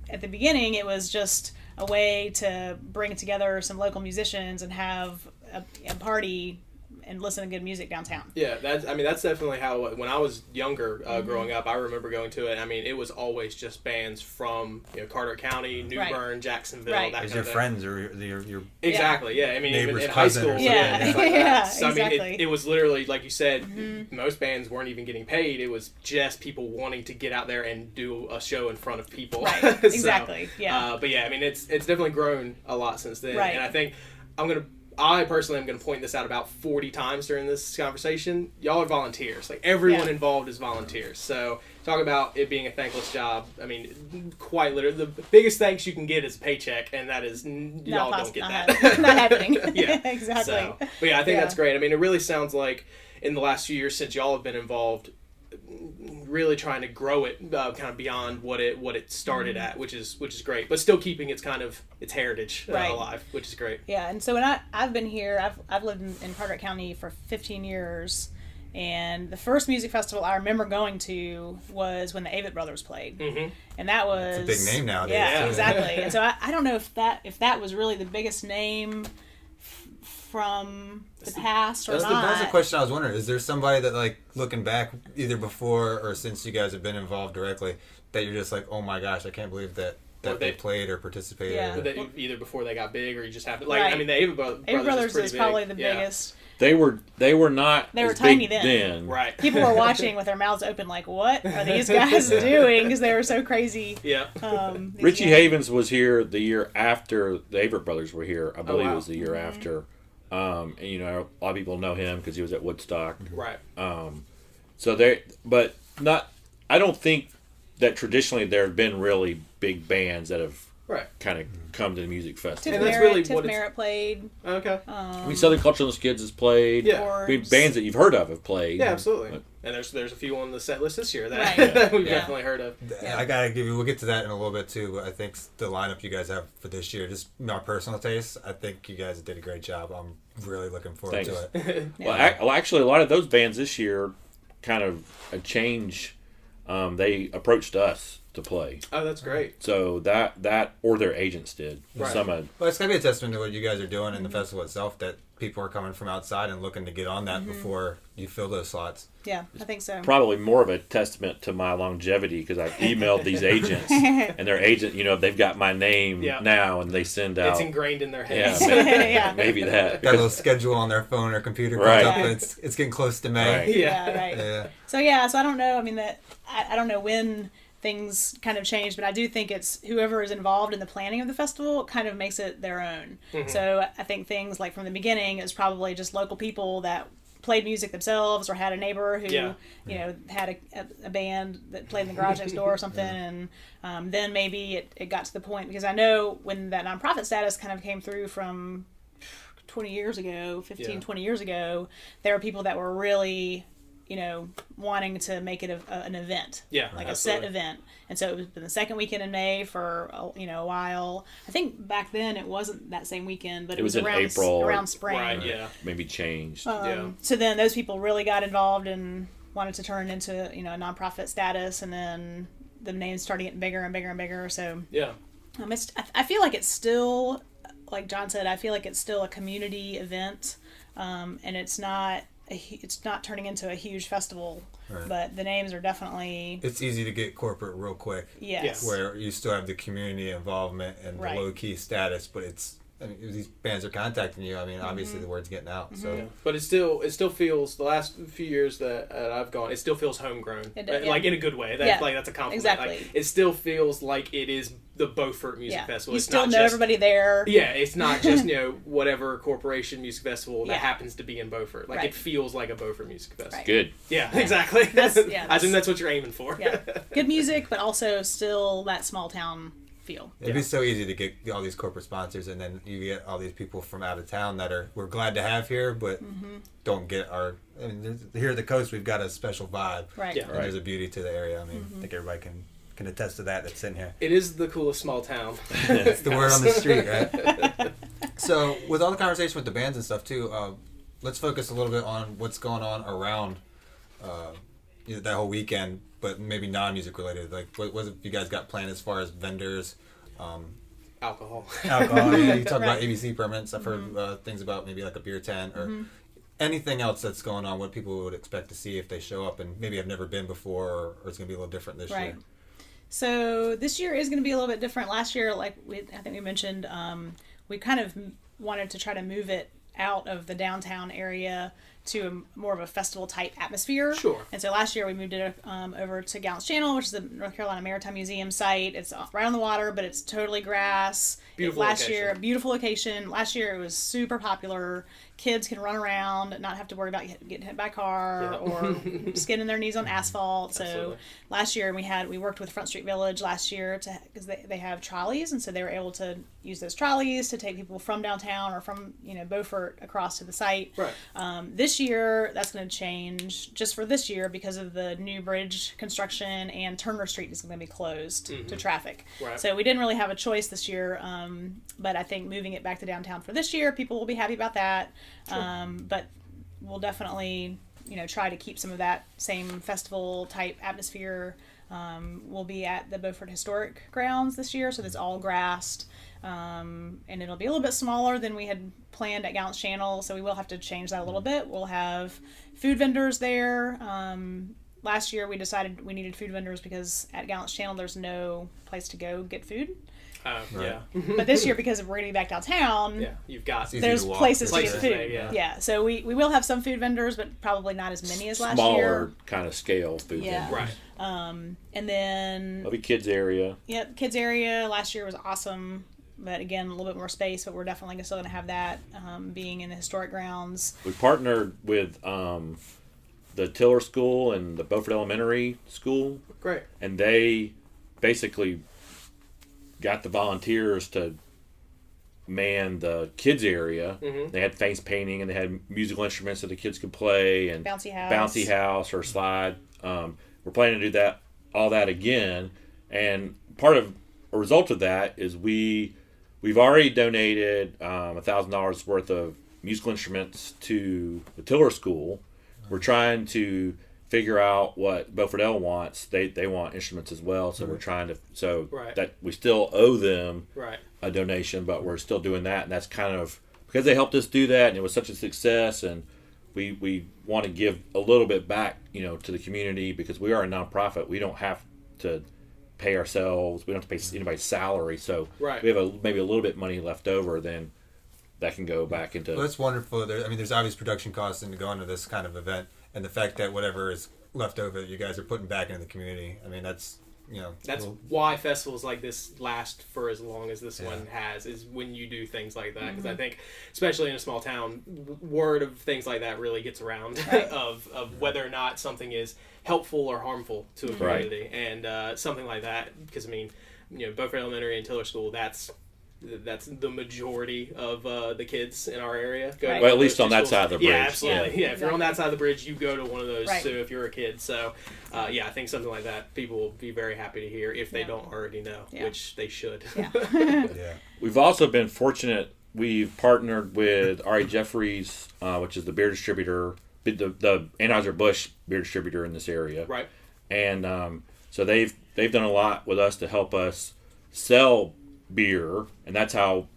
Speaker 3: at the beginning it was just a way to bring together some local musicians and have a party and listen to good music downtown.
Speaker 5: Yeah, that's definitely how, when I was younger, growing up, I remember going to it. I mean, it was always just bands from Carter County, New Bern, Jacksonville, that kind of thing.
Speaker 2: Friends or your
Speaker 5: exactly, yeah. I mean, even in high school,
Speaker 3: yeah,
Speaker 5: like
Speaker 3: yeah,
Speaker 5: so,
Speaker 3: exactly.
Speaker 5: I mean, it was literally, like you said, most bands weren't even getting paid. It was just people wanting to get out there and do a show in front of people.
Speaker 3: Right,
Speaker 5: so,
Speaker 3: exactly, yeah.
Speaker 5: But yeah, I mean, it's definitely grown a lot since then.
Speaker 3: Right.
Speaker 5: And I think I personally am going to point this out about 40 times during this conversation. Y'all are volunteers. Like, everyone involved is volunteers. So, talk about it being a thankless job. I mean, quite literally, the biggest thanks you can get is a paycheck, and that is, y'all don't get that.
Speaker 3: Not happening.
Speaker 5: Yeah.
Speaker 3: Exactly.
Speaker 5: So, but yeah, I think that's great. I mean, it really sounds like in the last few years since y'all have been involved, really trying to grow it kind of beyond what it started at, which is great, but still keeping its heritage alive, which is great.
Speaker 3: Yeah, and so when I've been here, I've lived in Carteret County for 15 years, and the first music festival I remember going to was when the Avett Brothers played, and that was
Speaker 2: it's a big name nowadays.
Speaker 3: Yeah, exactly. And so I don't know if that was really the biggest name from the past or not.
Speaker 2: That's the question I was wondering. Is there somebody that, like, looking back, either before or since you guys have been involved directly, that you're just like, oh my gosh, I can't believe that that they played or participated.
Speaker 3: Yeah.
Speaker 5: Either before they got big or you just happened. Like, I mean, the Ava Brothers
Speaker 3: is probably the biggest.
Speaker 4: They were not.
Speaker 3: They were
Speaker 4: as
Speaker 3: tiny
Speaker 4: big
Speaker 3: then.
Speaker 5: Right.
Speaker 3: People were watching with their mouths open, like, "What are these guys doing?" Because they were so crazy.
Speaker 5: Yeah.
Speaker 4: Richie Havens was here the year after the Averitt Brothers were here. I believe it was the year after. And, you know, a lot of people know him because he was at Woodstock.
Speaker 5: Right.
Speaker 4: But not. I don't think that traditionally there have been really big bands that have kind of come to the music festival.
Speaker 3: Tiff Merritt played.
Speaker 5: Okay.
Speaker 4: I mean, Southern Culturalist Kids has played.
Speaker 5: Yeah.
Speaker 4: I mean, bands that you've heard of have played.
Speaker 5: Yeah, absolutely. And there's a few on the set list this year that we've definitely heard of.
Speaker 2: I gotta give you. We'll get to that in a little bit too. But I think the lineup you guys have for this year, just my personal taste, I think you guys did a great job. I'm really looking forward to it.
Speaker 4: Well, actually, a lot of those bands this year, kind of a change. They approached us to play.
Speaker 5: Oh, that's great.
Speaker 4: So that or their agents did.
Speaker 5: Right.
Speaker 2: Well, it's gonna be a testament to what you guys are doing in the festival itself. That people are coming from outside and looking to get on that before you fill those slots.
Speaker 3: Yeah, I think so.
Speaker 4: Probably more of a testament to my longevity because I've emailed these agents and their agent, you know, they've got my name now and they send out.
Speaker 5: It's ingrained in their heads.
Speaker 4: Yeah, maybe that.
Speaker 2: Got a little schedule on their phone or computer comes up, and it's getting close to May.
Speaker 4: Right.
Speaker 3: Yeah. So I don't know. I mean, I don't know when things kind of change, but I do think it's whoever is involved in the planning of the festival kind of makes it their own. So I think things like from the beginning, it was probably just local people that played music themselves or had a neighbor who you know had a band that played in the garage next door or something, and then maybe it got to the point, because I know when that nonprofit status kind of came through from 20 years ago, 20 years ago, there were people that were really, you know, wanting to make it an event, like a set event. And so it was been the second weekend in May for a while. I think back then it wasn't that same weekend, but it was
Speaker 4: in
Speaker 3: around
Speaker 4: April,
Speaker 3: around spring.
Speaker 5: Right, yeah.
Speaker 4: Maybe changed.
Speaker 3: So then those people really got involved and wanted to turn it into, you know, a nonprofit status, and then the names started getting bigger and bigger and bigger. So I feel like it's still, like John said, I feel like it's still a community event, and it's not turning into a huge festival, but the names are definitely...
Speaker 2: It's easy to get corporate real quick.
Speaker 3: Yes.
Speaker 2: Where you still have the community involvement and the low-key status, but these bands are contacting you. I mean, obviously the word's getting out. So,
Speaker 5: but it still feels, the last few years that I've gone, it still feels homegrown, like in a good way. That's a compliment.
Speaker 3: Exactly.
Speaker 5: Like, it still feels like it is the Beaufort Music Festival.
Speaker 3: You
Speaker 5: it's
Speaker 3: still
Speaker 5: not
Speaker 3: know everybody there. Yeah,
Speaker 5: it's not just whatever corporation music festival that happens to be in Beaufort. Like it feels like a Beaufort Music Festival.
Speaker 3: Right.
Speaker 4: Good.
Speaker 5: Yeah, exactly. I think that's what you're aiming for.
Speaker 3: Yeah. Good music, but also still that small town feel.
Speaker 2: It'd be so easy to get all these corporate sponsors, and then you get all these people from out of town that we're glad to have here, but don't get our. I mean, here at the coast, we've got a special vibe.
Speaker 3: Right.
Speaker 2: Yeah. And there's a beauty to the area. I mean, I think everybody can attest to that that's in here.
Speaker 5: It is the coolest small town.
Speaker 2: It's the word on the street, right? So, with all the conversation with the bands and stuff too, let's focus a little bit on what's going on around that whole weekend, but maybe non-music related. Like, what have you guys got planned as far as vendors?
Speaker 5: Alcohol.
Speaker 2: Yeah, you talk about ABC permits. I've heard things about maybe like a beer tent or anything else that's going on. What people would expect to see if they show up and maybe have never been before, or it's going to be a little different this year.
Speaker 3: So this year is going to be a little bit different. Last year, I think we mentioned, we kind of wanted to try to move it out of the downtown area to more of a festival type atmosphere.
Speaker 5: Sure.
Speaker 3: And so last year we moved it over to Gallant's Channel, which is the North Carolina Maritime Museum site. It's right on the water, but it's totally grass. Beautiful location. Last year it was super popular. Kids can run around, not have to worry about getting hit by a car or skinning their knees on asphalt. So last year we worked with Front Street Village last year because they have trolleys, and so they were able to use those trolleys to take people from downtown or from Beaufort across to the site.
Speaker 5: Right.
Speaker 3: This year that's going to change just for this year because of the new bridge construction, and Turner Street is going to be closed to traffic.
Speaker 5: Right.
Speaker 3: So we didn't really have a choice this year, but I think moving it back to downtown for this year, people will be happy about that. Sure. But we'll definitely, try to keep some of that same festival type atmosphere. We'll be at the Beaufort Historic Grounds this year, so that's all grassed. And it'll be a little bit smaller than we had planned at Gallant's Channel, so we will have to change that a little bit. We'll have food vendors there. last year we decided we needed food vendors because at Gallant's Channel there's no place to go get food.
Speaker 5: Yeah.
Speaker 3: But this year, because we're going to be back downtown,
Speaker 5: you've got
Speaker 3: there's places to get food.
Speaker 5: Yeah.
Speaker 3: So we will have some food vendors, but probably not as many as last year.
Speaker 4: Smaller kind of scale food vendors.
Speaker 5: Right.
Speaker 3: And then
Speaker 4: There'll be kids area.
Speaker 3: Yep, kids area last year was awesome, but again a little bit more space. But we're definitely still going to have that, being in the historic grounds.
Speaker 4: We partnered with the Tiller School and the Beaufort Elementary School.
Speaker 5: Great.
Speaker 4: And they basically got the volunteers to man the kids area.
Speaker 5: Mm-hmm.
Speaker 4: They had face painting and they had musical instruments that the kids could play and bouncy house or slide. We're planning to do all that again. And part of a result of that is we've already donated $1,000 worth of musical instruments to the Tiller School. We're trying to figure out what Beaufort L wants. They want instruments as well, so we're trying to that we still owe them a donation, but we're still doing that, and that's kind of because they helped us do that, and it was such a success, and we want to give a little bit back, to the community because we are a nonprofit. We don't have to pay ourselves. We don't have to pay anybody's salary, so we have maybe a little bit money left over. Then that can go back into.
Speaker 2: Well, that's wonderful. There's obvious production costs into going to this kind of event. And the fact that whatever is left over that you guys are putting back into the community, that's
Speaker 5: why festivals like this last for as long as this one has, is when you do things like that. Because I think, especially in a small town, word of things like that really gets around of whether or not something is helpful or harmful to a community. And something like that, because Beaufort Elementary and Tiller School, that's the majority of the kids in our area.
Speaker 4: Well, at least on that side of the bridge.
Speaker 5: Yeah, absolutely. Yeah, if you're on that side of the bridge, you go to one of those too if you're a kid. So, I think something like that, people will be very happy to hear if they don't already know, which they should.
Speaker 3: Yeah.
Speaker 4: We've also been fortunate. We've partnered with R.A. Jeffries, which is the beer distributor, the Anheuser-Busch beer distributor in this area.
Speaker 5: Right.
Speaker 4: And so they've done a lot with us to help us sell beer, and that's how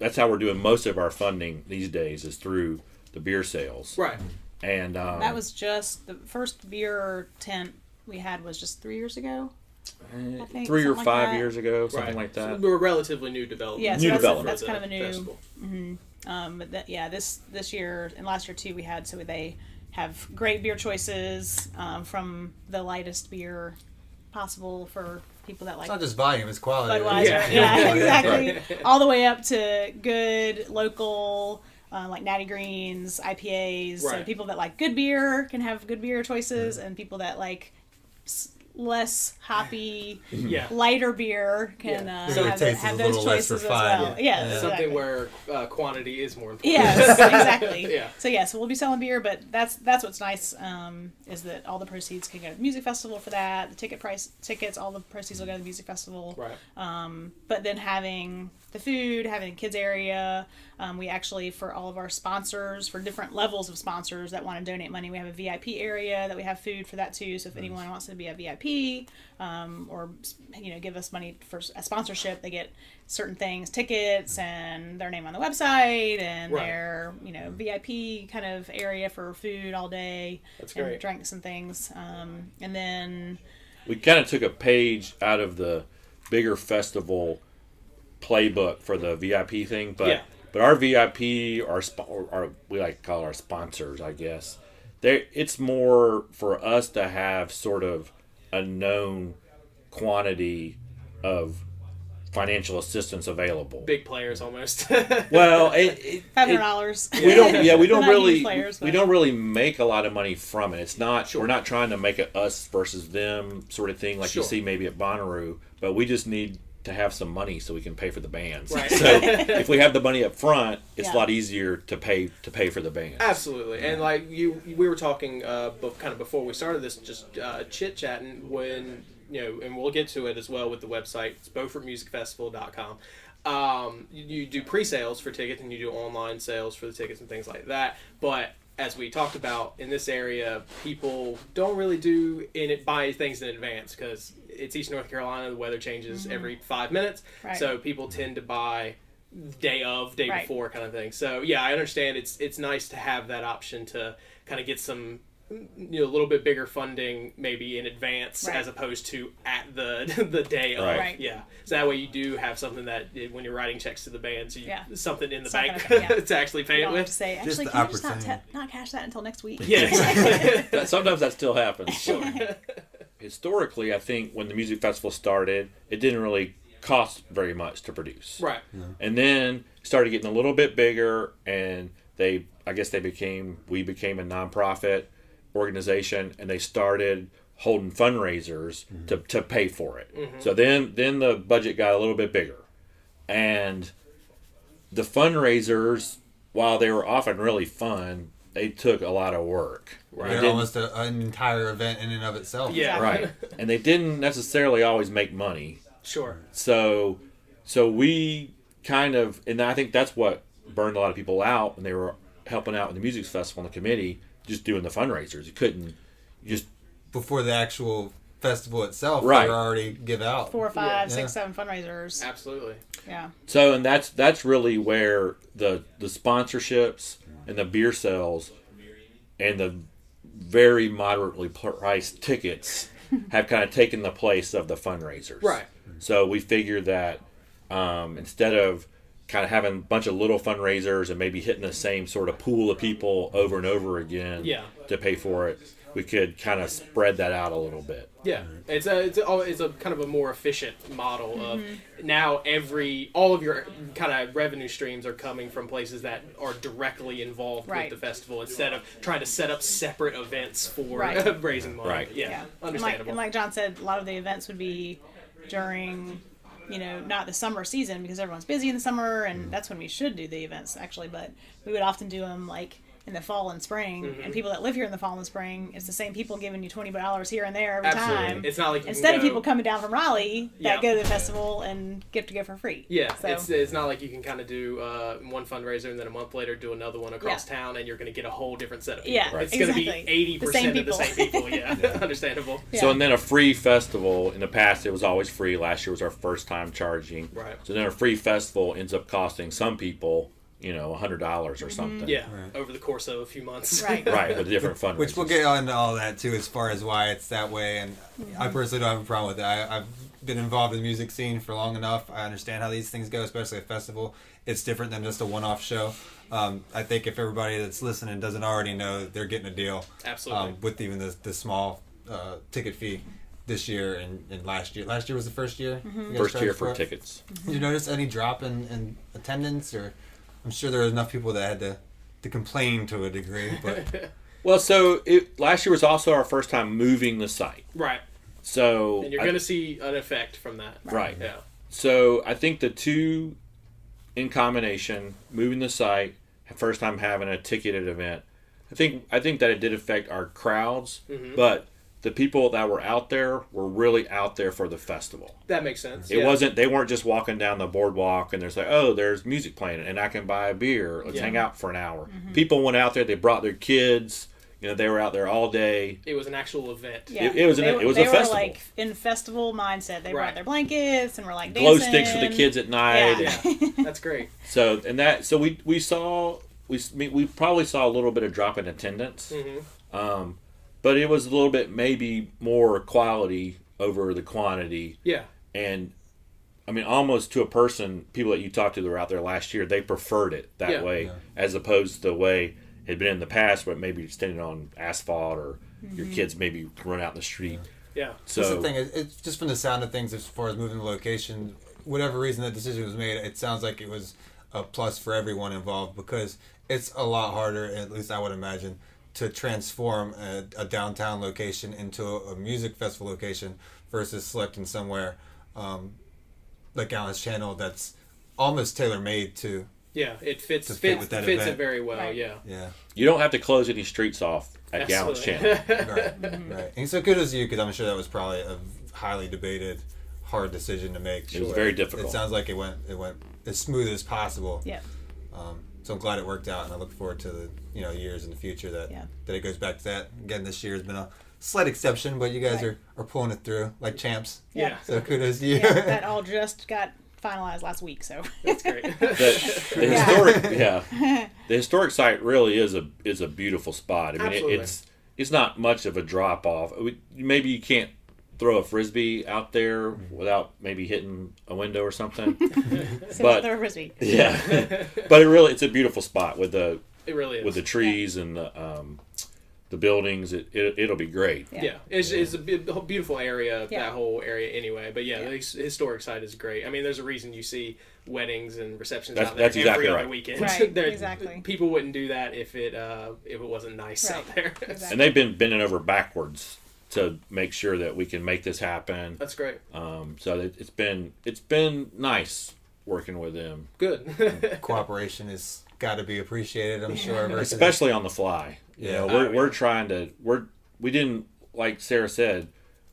Speaker 4: we're doing most of our funding these days, is through the beer sales.
Speaker 5: Right.
Speaker 4: And
Speaker 3: that was just the first beer tent we had was just 3 years ago. I think
Speaker 4: 3 or 5
Speaker 3: like
Speaker 4: years ago, something like that.
Speaker 5: So we're a relatively new development.
Speaker 3: Yeah,
Speaker 4: new development.
Speaker 3: That's kind of a new.
Speaker 5: Festival.
Speaker 3: But this year and last year too, we had they have great beer choices, from the lightest beer possible for people that like.
Speaker 2: It's not just volume; it's quality.
Speaker 3: Budweiser, yeah, exactly. Right. All the way up to good local, like Natty Greens, IPAs.
Speaker 5: Right.
Speaker 3: So people that like good beer can have good beer choices, and people that like less hoppy, lighter beer can have those choices as well. Yeah,
Speaker 5: something where quantity is more important.
Speaker 3: Yes, exactly.
Speaker 5: Yeah.
Speaker 3: So we'll be selling beer, but that's what's nice, is that all the proceeds can go to the music festival for that. The tickets, all the proceeds will go to the music festival.
Speaker 5: Right.
Speaker 3: But then having the food, having a kids area, we actually, for all of our sponsors, for different levels of sponsors that want to donate money, we have a VIP area that we have food for that too. So if anyone wants to be a VIP, or give us money for a sponsorship, they get certain things, tickets, and their name on the website, and their VIP kind of area for food all day.
Speaker 5: That's great.
Speaker 3: And drinks and things, and then
Speaker 4: we kind of took a page out of the bigger festival playbook for the VIP thing, but our VIP are we like to call our sponsors, I guess. It's more for us to have sort of a known quantity of financial assistance available.
Speaker 5: Big players almost.
Speaker 4: Well,
Speaker 3: $500.
Speaker 4: We don't really
Speaker 3: players,
Speaker 4: we don't really make a lot of money from it. It's not we're not trying to make it us versus them sort of thing like you see maybe at Bonnaroo, but we just need to have some money so we can pay for the bands.
Speaker 5: Right.
Speaker 4: So if we have the money up front, it's a lot easier to pay for the bands.
Speaker 5: Absolutely. And like we were talking kind of before we started this, just chit chatting when and we'll get to it as well with the website. It's BeaufortMusicFestival.com. You do pre-sales for tickets and you do online sales for the tickets and things like that. But as we talked about in this area, people don't really buy things in advance because it's East North Carolina. The weather changes every 5 minutes. Right. So people tend to buy day before kind of thing. So yeah, I understand it's nice to have that option to kind of get some a little bit bigger funding maybe in advance as opposed to at the day of.
Speaker 3: Right.
Speaker 5: Yeah. So that way you do have something that when you're writing checks to the bands, something in the
Speaker 3: It's not
Speaker 5: bank
Speaker 3: gonna-
Speaker 5: to actually pay
Speaker 3: You
Speaker 5: it
Speaker 3: don't have
Speaker 5: with.
Speaker 3: to say,
Speaker 2: Just
Speaker 3: actually,
Speaker 2: the
Speaker 3: can you just
Speaker 2: opportunity.
Speaker 3: not cash that until next week?
Speaker 5: Yeah, exactly.
Speaker 4: Sometimes that still happens. Historically, I think when the music festival started, it didn't really cost very much to produce.
Speaker 5: Right.
Speaker 4: And then it started getting a little bit bigger, and we became a nonprofit organization, and they started holding fundraisers to pay for it. So then the budget got a little bit bigger, and the fundraisers, while they were often really fun, they took a lot of work.
Speaker 2: They're almost an entire event in and of itself.
Speaker 5: Yeah.
Speaker 4: Right. And they didn't necessarily always make money.
Speaker 5: Sure.
Speaker 4: So we kind of, and I think that's what burned a lot of people out when they were helping out with the music festival and the committee, just doing the fundraisers. You just
Speaker 2: Before the actual festival itself,
Speaker 4: Right.
Speaker 2: they were already give out.
Speaker 3: 4 or 5,
Speaker 2: Yeah.
Speaker 3: 6, 7 fundraisers.
Speaker 5: Absolutely.
Speaker 3: Yeah.
Speaker 4: so, and that's really where the sponsorships and the beer sales and the very moderately priced tickets have kind of taken the place of the fundraisers.
Speaker 5: Right.
Speaker 4: So we figured that instead of kind of having a bunch of little fundraisers and maybe hitting the same sort of pool of people over and over again to pay for it, we could kind of spread that out a little bit.
Speaker 5: Yeah, it's a kind of a more efficient model of now all of your kind of revenue streams are coming from places that are directly involved with the festival instead of trying to set up separate events for raising money.
Speaker 4: Right.
Speaker 5: Yeah,
Speaker 3: And
Speaker 5: understandable.
Speaker 3: like John said, a lot of the events would be during, not the summer season because everyone's busy in the summer, and that's when we should do the events actually. But we would often do them like in the fall and spring, and people that live here in the fall and spring, it's the same people giving you $20 here and there every
Speaker 5: Absolutely.
Speaker 3: time.
Speaker 5: It's not like you
Speaker 3: instead
Speaker 5: can
Speaker 3: of
Speaker 5: go-
Speaker 3: people coming down from Raleigh that go to the festival and get to go for free.
Speaker 5: Yeah,
Speaker 3: So,
Speaker 5: it's not like you can kind of do one fundraiser and then a month later do another one across town and you're going to get a whole different set of people.
Speaker 3: Yeah,
Speaker 5: It's going to be
Speaker 3: exactly.
Speaker 5: 80% of the
Speaker 3: The
Speaker 5: same
Speaker 3: same
Speaker 5: people. Yeah, understandable.
Speaker 4: So, and then a free festival, in the past it was always free. Last year was our first time charging.
Speaker 5: Right.
Speaker 4: So then a free festival ends up costing some people, $100 or something.
Speaker 5: Yeah, over the course of a few months.
Speaker 3: Right.
Speaker 4: Right, with different fundraisers.
Speaker 2: Which we'll get on to all that too, as far as why it's that way. And I personally don't have a problem with it. I've been involved in the music scene for long enough. I understand how these things go, especially a festival. It's different than just a one-off show. I think if everybody that's listening doesn't already know, they're getting a deal.
Speaker 5: Absolutely.
Speaker 2: With even the small ticket fee this year and last year. Last year was the first year. You guys
Speaker 4: First year
Speaker 2: charged
Speaker 4: for
Speaker 2: it?
Speaker 4: tickets.
Speaker 2: Did you notice any drop in attendance, or I'm sure there were enough people that had to complain to a degree, but
Speaker 4: Well, so last year was also our first time moving the site.
Speaker 5: Right.
Speaker 4: So
Speaker 5: And you're going to see an effect from that.
Speaker 4: Right.
Speaker 5: Yeah.
Speaker 4: So I think the two in combination, moving the site, first time having a ticketed event, I think that it did affect our crowds, but the people that were out there were really out there for the festival.
Speaker 5: That makes sense.
Speaker 4: It wasn't, they weren't just walking down the boardwalk and there's like, oh, there's music playing and I can buy a beer. Let's hang out for an hour. People went out there, they brought their kids, they were out there all day.
Speaker 5: It was an actual event.
Speaker 3: Yeah.
Speaker 4: It was a
Speaker 3: they
Speaker 4: festival.
Speaker 3: were like in festival mindset. They
Speaker 5: Right.
Speaker 3: brought their blankets and were like
Speaker 4: Glow
Speaker 3: dancing.
Speaker 4: sticks for the kids at night.
Speaker 3: Yeah.
Speaker 4: And
Speaker 5: That's great.
Speaker 4: so we probably saw a little bit of drop in attendance. But it was a little bit maybe more quality over the quantity.
Speaker 5: Yeah.
Speaker 4: And I mean, almost to a person, people that you talked to that were out there last year, they preferred it that way as opposed to the way it had been in the past, where maybe you're standing on asphalt or your kids maybe run out in the street.
Speaker 5: Yeah.
Speaker 4: So
Speaker 2: that's the thing. It's just from the sound of things as far as moving the location, whatever reason that decision was made, it sounds like it was a plus for everyone involved because it's a lot harder, at least I would imagine, to transform a downtown location into a music festival location versus selecting somewhere like Alan's Channel that's almost tailor-made to.
Speaker 5: Yeah, it fits
Speaker 2: with that
Speaker 5: fits
Speaker 2: event.
Speaker 5: it very well.
Speaker 3: Right.
Speaker 5: Yeah.
Speaker 2: Yeah.
Speaker 4: you don't have to close any streets off at Gallant's
Speaker 5: Absolutely.
Speaker 4: Channel.
Speaker 2: Right. And so kudos to you because I'm sure that was probably a highly debated, hard decision to make.
Speaker 4: It was very difficult.
Speaker 2: It sounds like it went as smooth as possible.
Speaker 3: Yeah.
Speaker 2: So I'm glad it worked out, and I look forward to the years in the future that it goes back to that. Again, this year has been a slight exception, but you guys are pulling it through like champs.
Speaker 5: Yeah.
Speaker 2: So kudos to you.
Speaker 3: Yeah, that all just got finalized last week, so
Speaker 5: That's great.
Speaker 4: The historic site really is a beautiful spot. I mean,
Speaker 5: Absolutely.
Speaker 4: it's not much of a drop off. Maybe you can't throw a frisbee out there without maybe hitting a window or something.
Speaker 3: But throw a frisbee.
Speaker 4: Yeah, but it's a beautiful spot with the with the trees and the buildings. It'll be great.
Speaker 5: Yeah, it's a beautiful area. That whole area anyway. But the historic site is great. I mean, there's a reason you see weddings and receptions out there every other weekend.
Speaker 3: Right, exactly.
Speaker 5: People wouldn't do that if it wasn't nice out there.
Speaker 3: Exactly.
Speaker 4: And they've been bending over backwards to make sure that we can make this happen.
Speaker 5: That's great.
Speaker 4: So it's been nice working with them.
Speaker 5: Good.
Speaker 2: Cooperation has got to be appreciated, I'm sure.
Speaker 4: Especially on the fly. We're trying to. We didn't, like Sarah said,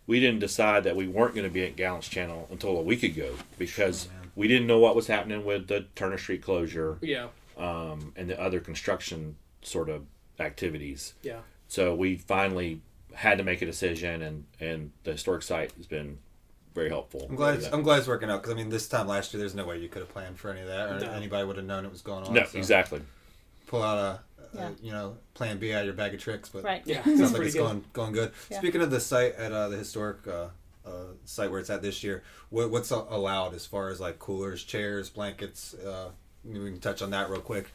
Speaker 4: we didn't decide that we weren't going to be at Gallant's Channel until a week ago because we didn't know what was happening with the Turner Street closure.
Speaker 5: Yeah.
Speaker 4: And the other construction sort of activities.
Speaker 5: Yeah.
Speaker 4: So we finally had to make a decision, and the historic site has been very helpful.
Speaker 2: I'm glad it's working out because this time last year, there's no way you could have planned for any of that, or anybody would have known it was going on.
Speaker 4: No, exactly.
Speaker 2: Pull out plan B out of your bag of tricks, but
Speaker 3: sounds
Speaker 2: like it's going good.
Speaker 3: Yeah.
Speaker 2: Speaking of the site at the historic site where it's at this year, what's allowed as far as like coolers, chairs, blankets? We can touch on that real quick.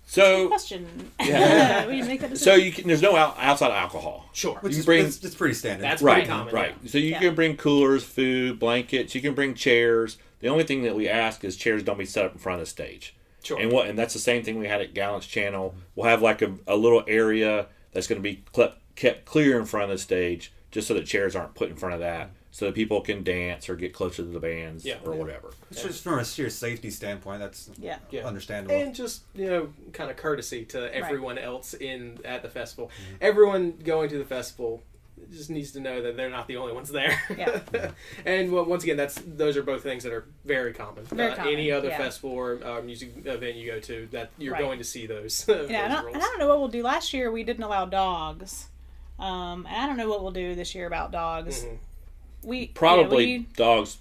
Speaker 4: So,
Speaker 3: question.
Speaker 4: Yeah.
Speaker 3: We make that
Speaker 4: so
Speaker 3: decision.
Speaker 4: there's no outside alcohol.
Speaker 5: Sure.
Speaker 2: Which
Speaker 4: you
Speaker 2: is it's pretty standard.
Speaker 5: That's
Speaker 4: right,
Speaker 5: pretty common.
Speaker 4: right.
Speaker 5: Yeah.
Speaker 4: So you can bring coolers, food, blankets. You can bring chairs. The only thing that we ask is chairs don't be set up in front of the stage.
Speaker 5: Sure.
Speaker 4: And that's the same thing we had at Gallant's Channel. We'll have like a little area that's going to be kept clear in front of the stage, just so that chairs aren't put in front of that, so that people can dance or get closer to the bands or whatever.
Speaker 2: It's just from a sheer safety standpoint, that's understandable.
Speaker 5: And just kind of courtesy to everyone else at the festival. Everyone going to the festival just needs to know that they're not the only ones there.
Speaker 3: Yeah.
Speaker 5: And once again, those are both things that are very common.
Speaker 3: Very common,
Speaker 5: any other festival or music event you go to, that you're going to see those. those
Speaker 3: and I don't know what we'll do. Last year we didn't allow dogs, and I don't know what we'll do this year about dogs.
Speaker 5: Mm-hmm.
Speaker 3: We
Speaker 4: probably dogs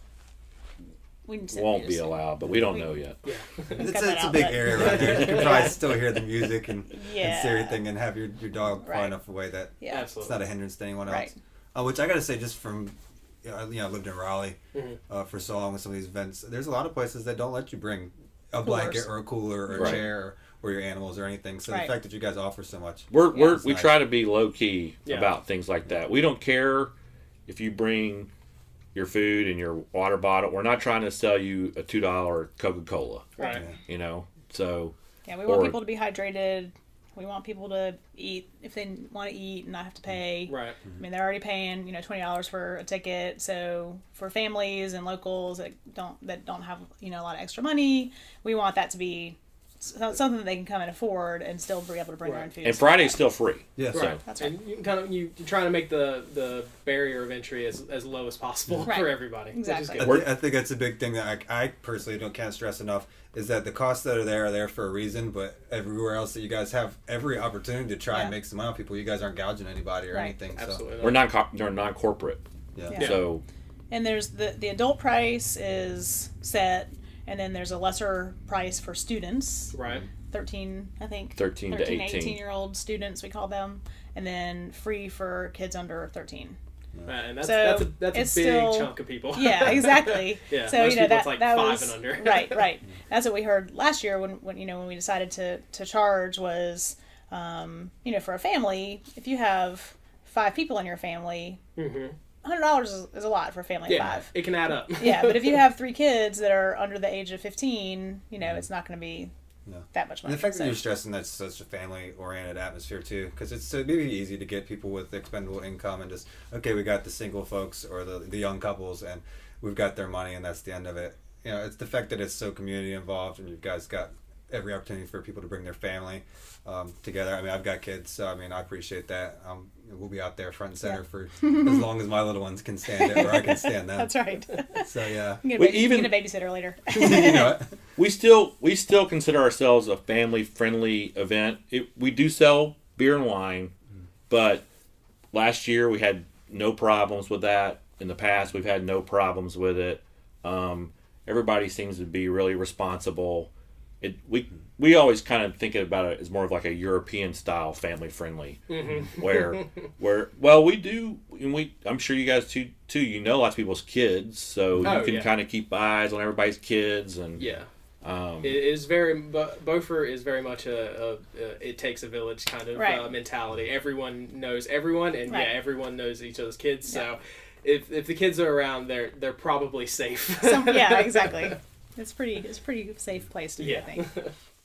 Speaker 3: we
Speaker 4: won't be allowed, but we don't know yet.
Speaker 5: Yeah.
Speaker 2: It's a big area right there. You can probably still hear the music and see everything, and have your dog far enough away that it's not a hindrance to anyone else.
Speaker 3: Right.
Speaker 2: Which I got to say, just from I lived in Raleigh for so long with some of these events. There's a lot of places that don't let you bring a blanket or a cooler or a chair or your animals or anything. So the fact that you guys offer so much,
Speaker 4: we try to be low key about things like that. We don't care if you bring your food and your water bottle. We're not trying to sell you a $2 Coca-Cola.
Speaker 5: Right.
Speaker 4: So
Speaker 3: we want people to be hydrated. We want people to eat if they want to eat and not have to pay.
Speaker 5: Right.
Speaker 3: I mean, they're already paying $20 for a ticket. So for families and locals that don't have a lot of extra money, we want that to be something that they can come and afford and still be able to bring their own food.
Speaker 4: And Friday's still free.
Speaker 2: Yes,
Speaker 5: right.
Speaker 3: That's right.
Speaker 5: And you're trying to make the barrier of entry as low as possible for everybody.
Speaker 3: Exactly.
Speaker 2: I think that's a big thing that I personally can't stress enough, is that the costs that are there for a reason, but everywhere else that you guys have every opportunity to try and make some money on people, you guys aren't gouging anybody or anything.
Speaker 5: Absolutely.
Speaker 4: So. We're non-corporate.
Speaker 2: Yeah.
Speaker 4: So.
Speaker 3: And there's the adult price is set, and then there's a lesser price for students.
Speaker 5: Right.
Speaker 3: 13, I think.
Speaker 4: 13 to
Speaker 3: 18-year-old students, we call them. And then free for kids under 13.
Speaker 5: And that's a big chunk of people.
Speaker 3: Yeah, exactly.
Speaker 5: So most people, it's like
Speaker 3: that
Speaker 5: 5
Speaker 3: was,
Speaker 5: and under.
Speaker 3: right. That's what we heard last year when we decided to charge was, for a family, if you have 5 people in your family, $100 is a lot for a family of 5.
Speaker 5: It can add up.
Speaker 3: But if you have 3 kids that are under the age of 15, it's not going to be that much money.
Speaker 2: And the fact that you're stressing that's such a family-oriented atmosphere too, because it's maybe easy to get people with expendable income and just, okay, we got the single folks or the young couples and we've got their money and that's the end of it. It's the fact that it's so community involved and you guys got every opportunity for people to bring their family together. I mean, I've got kids, so I appreciate that. We'll be out there front and center for as long as my little ones can stand it, or I can stand them.
Speaker 3: That's right.
Speaker 2: So yeah,
Speaker 3: you get a babysitter later.
Speaker 4: We still consider ourselves a family-friendly event. We do sell beer and wine, but last year we had no problems with that. In the past, we've had no problems with it. Everybody seems to be really responsible. we always kind of think about it as more of like a European style, family friendly, where we do, and I'm sure you guys too. Lots of people's kids, so you can kind of keep eyes on everybody's kids, and
Speaker 5: it is Beaufort is very much a it takes a village kind of mentality. Everyone knows everyone, and everyone knows each other's kids. So if the kids are around, they're probably safe.
Speaker 3: Exactly. It's pretty safe place to be, I think.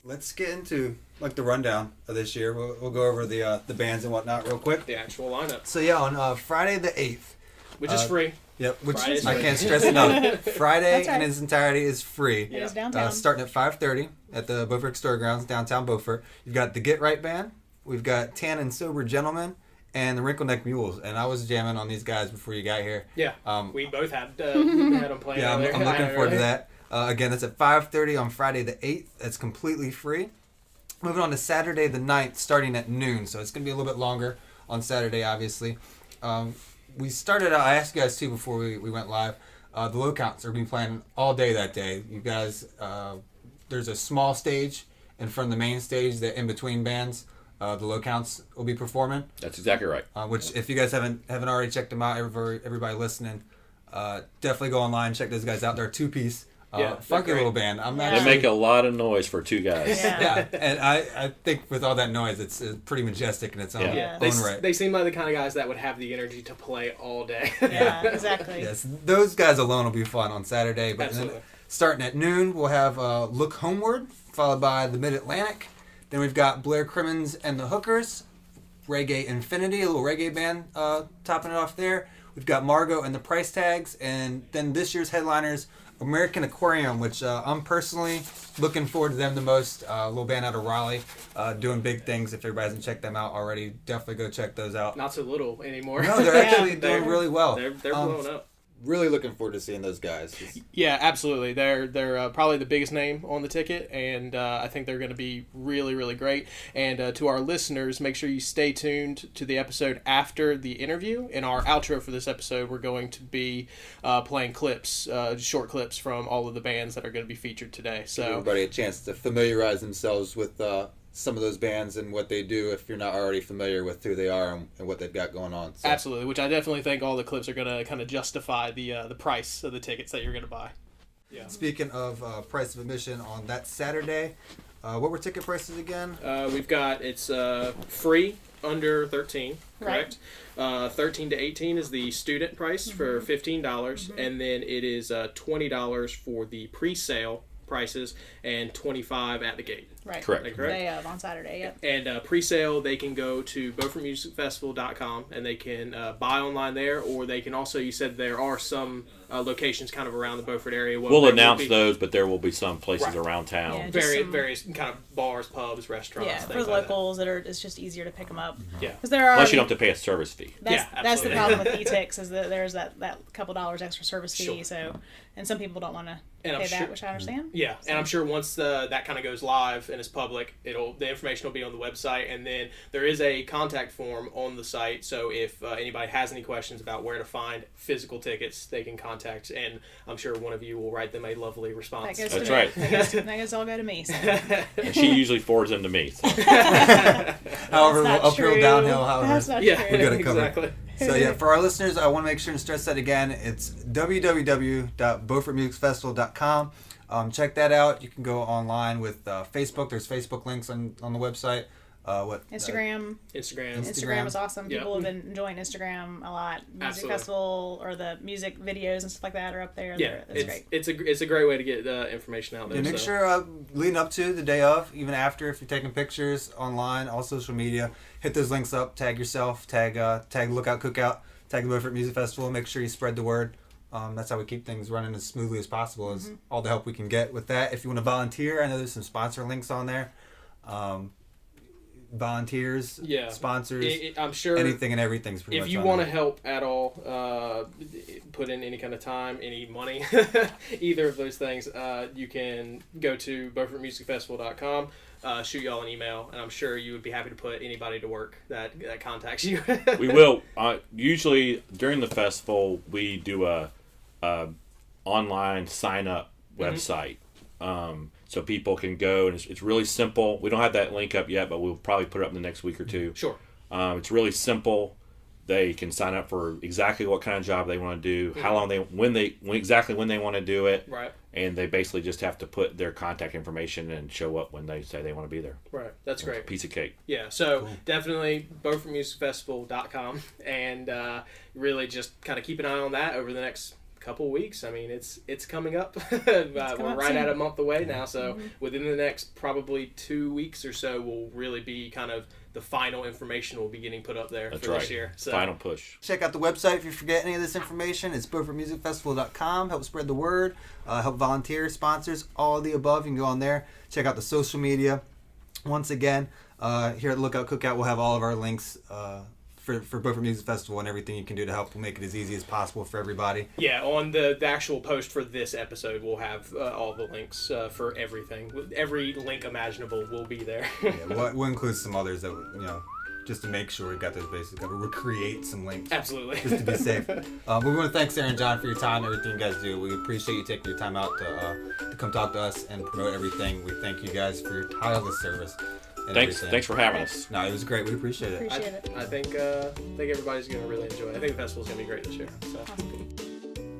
Speaker 2: Let's get into like the rundown of this year. We'll go over the bands and whatnot real quick.
Speaker 5: The actual lineup.
Speaker 2: So on Friday the 8th,
Speaker 5: which is free.
Speaker 2: Yep, which I can't stress enough. Friday in its entirety is free.
Speaker 3: It is downtown.
Speaker 2: Starting at 5:30 at the Beaufort Store Grounds, downtown Beaufort. You've got the Get Right Band. We've got Tan and Sober Gentlemen and the Wrinkle Neck Mules. And I was jamming on these guys before you got here.
Speaker 5: Yeah, we both had them playing.
Speaker 2: Yeah, I'm looking forward to that. Again, that's at 5:30 on Friday the 8th. That's completely free. Moving on to Saturday the 9th, starting at noon. So it's going to be a little bit longer on Saturday, obviously. We started out, I asked you guys too before we went live, the low counts are going to be playing all day that day. You guys, there's a small stage in front of the main stage that in between bands, the low counts will be performing.
Speaker 4: That's exactly right.
Speaker 2: Which if you guys haven't already checked them out, everybody listening, definitely go online, check those guys out. They're a two-piece. Funky little band.
Speaker 4: They make a lot of noise for two guys.
Speaker 2: And I think with all that noise, it's pretty majestic in its own right.
Speaker 5: They seem like the kind of guys that would have the energy to play all day.
Speaker 3: Yeah, exactly.
Speaker 2: Yes, those guys alone will be fun on Saturday. But then starting at noon, we'll have Look Homeward, followed by the Mid-Atlantic. Then we've got Blair Crimmins and the Hookers, Reggae Infinity, a little reggae band topping it off there. We've got Margot and the Price Tags, and then this year's headliners, American Aquarium, which I'm personally looking forward to them the most. A little band out of Raleigh, doing big things. If everybody hasn't checked them out already, definitely go check those out.
Speaker 5: Not so little anymore.
Speaker 2: No, they're actually doing really well.
Speaker 5: They're blowing up.
Speaker 2: Really looking forward to seeing those guys.
Speaker 5: Yeah, absolutely. They're probably the biggest name on the ticket, and I think they're going to be really, really great. And to our listeners, make sure you stay tuned to the episode after the interview. In our outro for this episode, we're going to be playing clips, short clips from all of the bands that are going to be featured today. So
Speaker 2: give everybody a chance to familiarize themselves with some of those bands and what they do if you're not already familiar with who they are and what they've got going on. So.
Speaker 5: Absolutely, which I definitely think all the clips are going to kind of justify the price of the tickets that you're going to buy.
Speaker 2: Yeah. Speaking of price of admission on that Saturday, what were ticket prices again?
Speaker 5: We've got, it's free under 13, correct? Right. 13 to 18 is the student price for $15, and then it is $20 for the pre-sale prices and $25 at the gate.
Speaker 3: Right.
Speaker 4: Correct.
Speaker 3: Day of on Saturday, yep.
Speaker 5: And pre-sale, they can go to BeaufortMusicFestival.com and they can buy online there, or they can also, you said there are some locations kind of around the Beaufort area.
Speaker 4: We'll announce those, but there will be some places around town.
Speaker 5: Yeah, various kind of bars, pubs, restaurants.
Speaker 3: Yeah, for the locals that are, it's just easier to pick them up.
Speaker 5: Yeah.
Speaker 3: Because there are.
Speaker 4: Unless you don't have to pay a service fee.
Speaker 3: That's the problem with e-tix is that there's that couple dollars extra service fee. So, and some people don't want to pay that, which I understand.
Speaker 5: Yeah, so. And I'm sure once that kind of goes live and is public, the information will be on the website, and then there is a contact form on the site. So if anybody has any questions about where to find physical tickets, they can contact, and I'm sure one of you will write them a lovely response.
Speaker 4: That's right.
Speaker 3: That goes all go to me. So.
Speaker 4: And she usually forwards them to me. So.
Speaker 2: However, uphill, downhill, however,
Speaker 3: we're
Speaker 2: going to cover.
Speaker 5: Exactly.
Speaker 2: So for our listeners, I want to make sure and stress that again. It's www.BeaufortMusicFestival.com. Check that out. You can go online with Facebook. There's Facebook links on the website.
Speaker 3: Instagram is awesome. People have been enjoying Instagram a lot. Music Festival or the music videos and stuff like that are up there.
Speaker 5: Yeah,
Speaker 3: it's great.
Speaker 5: It's a great way to get information out there.
Speaker 2: Yeah, make sure leading up to the day of, even after, if you're taking pictures online, all social media, hit those links up. Tag yourself. Tag Lookout Cookout. Tag the Beaufort Music Festival. Make sure you spread the word. That's how we keep things running as smoothly as possible. Is all the help we can get with that. If you want to volunteer, I know there's some sponsor links on there. Volunteers, sponsors,
Speaker 5: I'm sure
Speaker 2: anything and everything's pretty much.
Speaker 5: If you want to help at all, put in any kind of time, any money, either of those things, you can go to BeaufortMusicFestival.com, shoot y'all an email, and I'm sure you would be happy to put anybody to work that contacts you.
Speaker 4: We will. Usually during the festival, we do a online sign up website. so people can go, and it's really simple. We don't have that link up yet, but we'll probably put it up in the next week or two.
Speaker 5: Sure.
Speaker 4: It's really simple. They can sign up for exactly what kind of job they want to do, how long when they want to do it,
Speaker 5: right?
Speaker 4: And they basically just have to put their contact information and show up when they say they want to be there.
Speaker 5: Right, that's great.
Speaker 4: Piece of cake.
Speaker 5: Yeah, so definitely BeaufortMusicFestival.com, and really just kind of keep an eye on that over the next couple weeks. I mean, it's coming up. We're right at a month away now, so within the next probably 2 weeks or so, we'll really be kind of the final information will be getting put up there for this year. So.
Speaker 4: Final push.
Speaker 2: Check out the website if you forget any of this information. It's BeaufortMusicFestival.com. Help spread the word. Help volunteers, sponsors, all of the above. You can go on there. Check out the social media. Once again, here at Lookout Cookout, we'll have all of our links for Beaufort Music Festival and everything you can do to help make it as easy as possible for everybody.
Speaker 5: Yeah, on the actual post for this episode, we'll have all the links for everything. Every link imaginable will be there.
Speaker 2: Yeah, we'll include some others that, just to make sure we've got those basics covered. We'll create some links.
Speaker 5: Absolutely.
Speaker 2: Just to be safe. We want to thank Sarah and John for your time and everything you guys do. We appreciate you taking your time out to come talk to us and promote everything. We thank you guys for your tireless service.
Speaker 4: Thanks for having us.
Speaker 2: No, it was great. We appreciate it.
Speaker 5: I think everybody's going to really enjoy it. I think the festival's going to be great this year. So.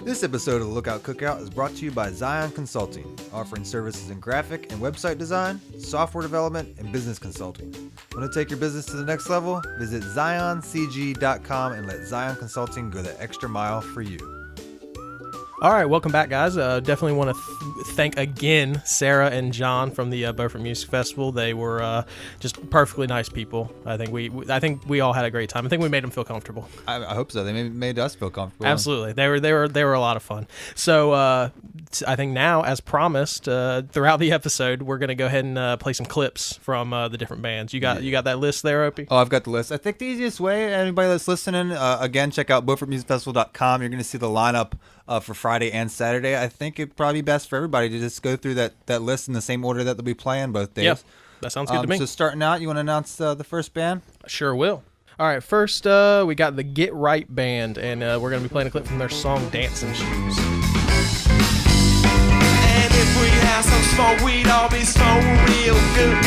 Speaker 2: This episode of Lookout Cookout is brought to you by Zion Consulting, offering services in graphic and website design, software development, and business consulting. Want to take your business to the next level? Visit zioncg.com and let Zion Consulting go the extra mile for you.
Speaker 1: All right, welcome back, guys. Definitely want to thank again Sarah and John from the Beaufort Music Festival. They were just perfectly nice people. I think we all had a great time. I think we made them feel comfortable.
Speaker 2: I hope so. They made us feel comfortable.
Speaker 1: Absolutely, they were a lot of fun. So I think now, as promised, throughout the episode, we're going to go ahead and play some clips from the different bands. You got that list there, Opie?
Speaker 2: Oh, I've got the list. I think the easiest way, anybody that's listening, again, check out BeaufortMusicFestival.com. You're going to see the lineup for Friday and Saturday. I think it'd probably be best for everybody to just go through that list in the same order that they'll be playing both days.
Speaker 1: Yeah, that sounds good to me.
Speaker 2: So starting out, you want to announce the first band?
Speaker 1: Sure will. All right, first we got the Get Right Band, and we're going to be playing a clip from their song Dancing Shoes.
Speaker 6: And if we have some smoke, we'd all be smoking real good.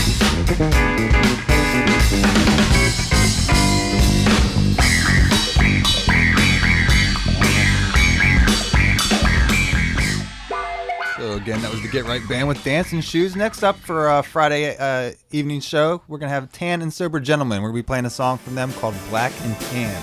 Speaker 2: So again, that was the Get Right Band with Dancing Shoes. Next up for Friday evening show, we're going to have Tan and Sober Gentlemen. We're going to be playing a song from them called Black and Tan.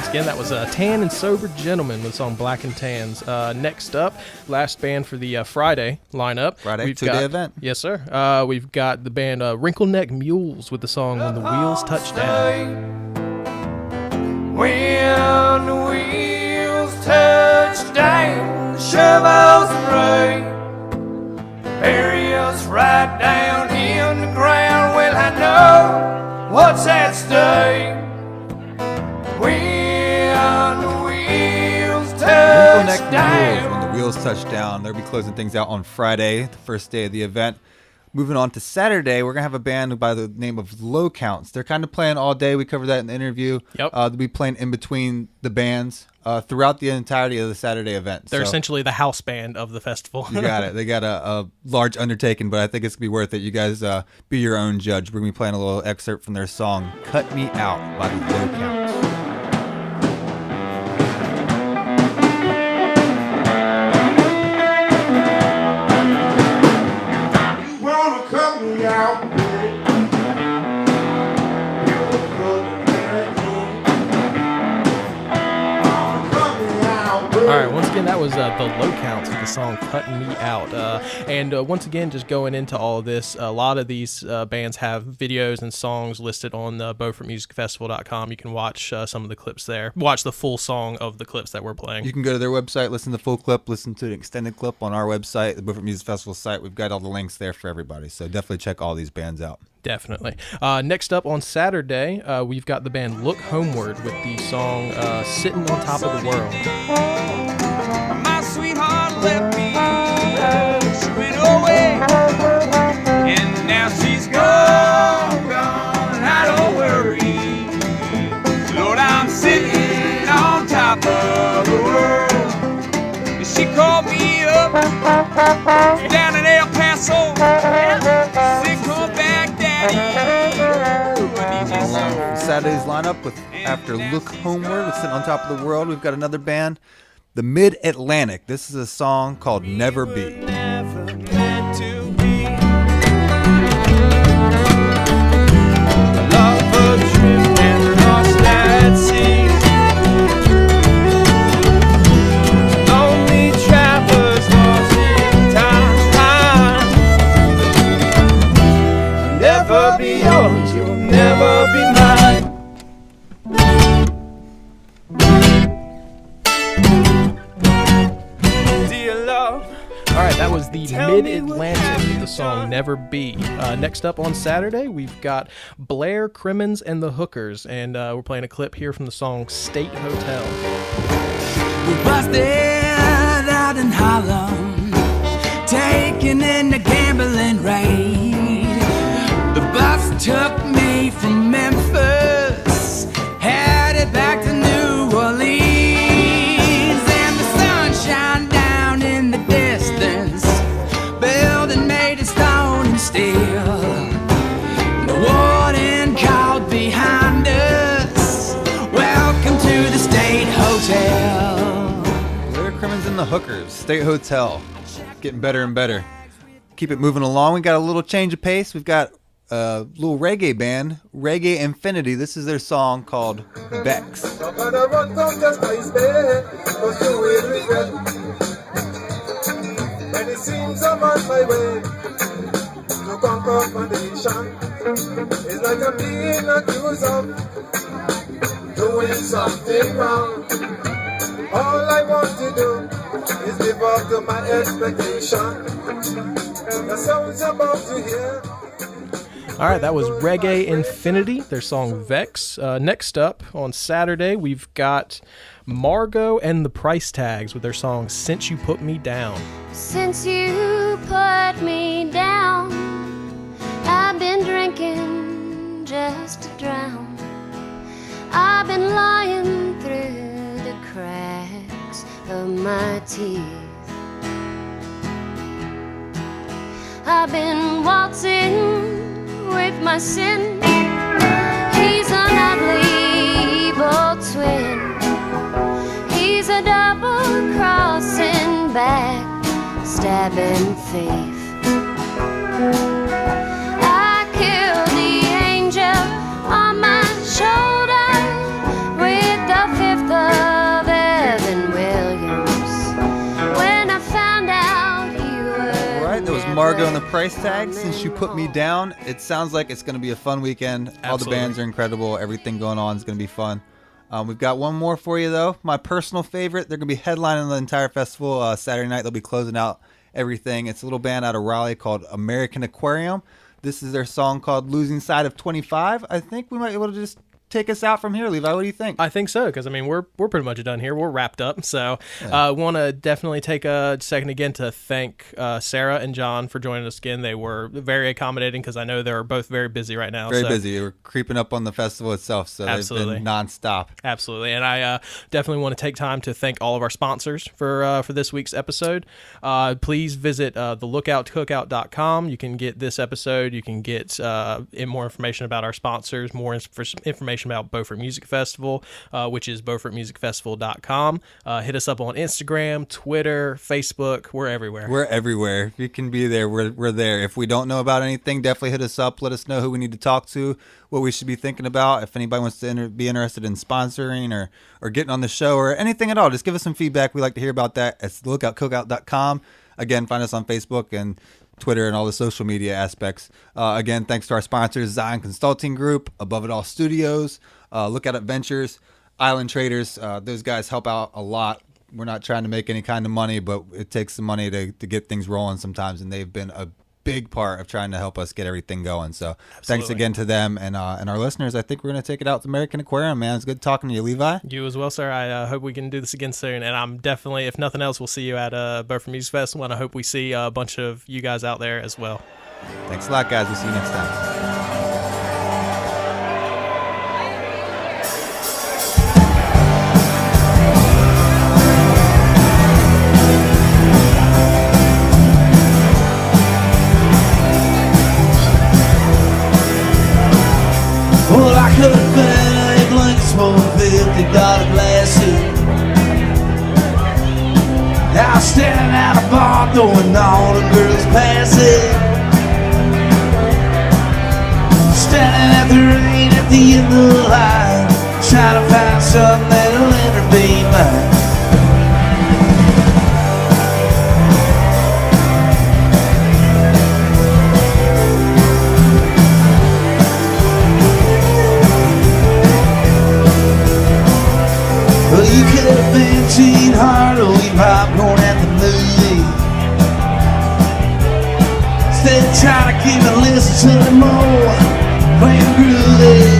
Speaker 1: Again, that was Tan and Sober Gentlemen with the song Black and Tans. Next up, last band for the Friday lineup.
Speaker 2: Friday, two-day event.
Speaker 1: Yes, sir. We've got the band Wrinkle Neck Mules with the song When the Wheels Touch Down.
Speaker 6: When the wheels touch down, shovels spray, bury us right down in the ground. Well, I know what's at stake.
Speaker 2: Wrinkle Neck Mules, When the Wheels Touch Down. They'll be closing things out on Friday, the first day of the event. Moving on to Saturday, we're going to have a band by the name of Low Counts. They're kind of playing all day. We covered that in the interview.
Speaker 1: Yep.
Speaker 2: They'll be playing in between the bands throughout the entirety of the Saturday event.
Speaker 1: They're essentially the house band of the festival.
Speaker 2: You got it. They got a large undertaking, but I think it's going to be worth it. You guys be your own judge. We're going to be playing a little excerpt from their song, Cut Me Out by the Low Counts.
Speaker 1: That was the Low Counts with the song Cutting Me Out. And once again, just going into all of this, a lot of these bands have videos and songs listed on BeaufortMusicFestival.com. You can watch some of the clips there. Watch the full song of the clips that we're playing.
Speaker 2: You can go to their website, listen to the full clip, listen to an extended clip on our website, the Beaufort Music Festival site. We've got all the links there for everybody. So definitely check all these bands out.
Speaker 1: Definitely. Next up on Saturday, we've got the band Look Homeward with the song Sitting on Top of the World.
Speaker 6: My sweetheart left me, she went away, and now she's gone, I don't worry. Lord, I'm sitting on top of the world. She called me up down in El Paso, said come back, Daddy.
Speaker 2: Saturday's lineup with after Look Homeward with Sitting on Top of the World. We've got another band, the Mid-Atlantic. This is a song called Never Be.
Speaker 6: Never meant to be. Love adrift and lost at sea. Lonely travelers lost in time. Never be yours, you'll never be mine. Dear love.
Speaker 1: All right, that was the Mid-Atlantic with the song Never Be. Next up on Saturday, we've got Blair Crimmins and the Hookers, and we're playing a clip here from the song State Hotel.
Speaker 7: We busted out in Harlem, taking in the gambling raid. The bus took me from Memphis, headed back to New Orleans, and the sun shone down in the distance, building made of stone and steel. The warden called behind us, welcome to the State Hotel.
Speaker 2: Blair Crimmins and the Hookers, State Hotel. Getting better and better. Keep it moving along. We got a little change of pace. We've got a little reggae band, Reggae Infinity. This is their song called Vex.
Speaker 8: And it seems I'm on my way to conquer my nation. It's like I'm being accused of doing something wrong. All I want to do is live up to my expectation. The sounds about to hear.
Speaker 1: All right, that was Reggae Infinity, their song Vex. Next up on Saturday, we've got Margot and the Price Tags with their song Since You Put Me Down.
Speaker 9: Since you put me down, I've been drinking just to drown. I've been lying through the cracks of my teeth. I've been waltzing with my sin. He's an ugly evil twin. He's a double-crossing, back-stabbing thief. I killed the angel on my shoulder with the 5th of Evan Williams. When I found out you were
Speaker 2: All right, that was Margot and the Price Tag. Since You Put Me Down. It sounds like it's going to be a fun weekend.
Speaker 1: Absolutely.
Speaker 2: All the bands are incredible. Everything going on is going to be fun. We've got one more for you, though. My personal favorite. They're going to be headlining the entire festival Saturday night. They'll be closing out everything. It's a little band out of Raleigh called American Aquarium. This is their song called Losing Sight of 25. I think we might be able to just take us out from here, Levi. What do you think?
Speaker 1: I think so, because I mean we're pretty much done here. We're wrapped up. So want to definitely take a second again to thank Sarah and John for joining us again. They were very accommodating because I know they're both very busy right now.
Speaker 2: Very busy. We're creeping up on the festival itself, so
Speaker 1: Absolutely.
Speaker 2: They've been nonstop.
Speaker 1: Absolutely, and I definitely want to take time to thank all of our sponsors for this week's episode. Please visit thelookoutcookout.com. You can get this episode. You can get more information about our sponsors, more information information about Beaufort Music Festival, which is BeaufortMusicFestival.com. Hit us up on Instagram, Twitter, Facebook. We're everywhere.
Speaker 2: We're everywhere. If you can be there, we're there. If we don't know about anything, definitely hit us up. Let us know who we need to talk to, what we should be thinking about. If anybody wants to be interested in sponsoring or getting on the show or anything at all, just give us some feedback. We like to hear about that. It's lookoutcookout.com. Again, find us on Facebook and Twitter and all the social media aspects. Again, thanks to our sponsors, Zion Consulting Group, Above It All Studios, Lookout Adventures, Island Traders. Those guys help out a lot. We're not trying to make any kind of money, but it takes some money to get things rolling sometimes, and they've been a big part of trying to help us get everything going. So Thanks again to them and our listeners. I think we're going to take it out to American Aquarium, man. It's good talking to you, Levi.
Speaker 1: You as well, sir. I hope we can do this again soon. And I'm definitely, if nothing else, we'll see you at Beaufort Music Festival, and I hope we see a bunch of you guys out there as well.
Speaker 2: Thanks a lot, guys. We'll see you next time.
Speaker 7: Well, I could have been a blankets for $50 glasses. I was standing at a bar throwing all the girls passing. Standing at the rain at the end of the line, trying to find something that'll ever be mine. Well, you could have been Gene Hart or eating popcorn at the movie. Instead of trying to keep it listen to them more, playing groovy.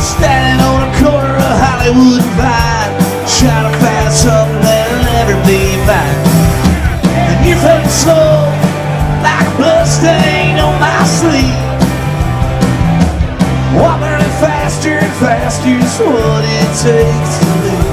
Speaker 7: Standing on a corner of Hollywood and Vine, trying to find something that'll never be mine. And you're fading slow, like a blood stain on my sleeve. Well, I'm learning faster and faster is what it takes to live.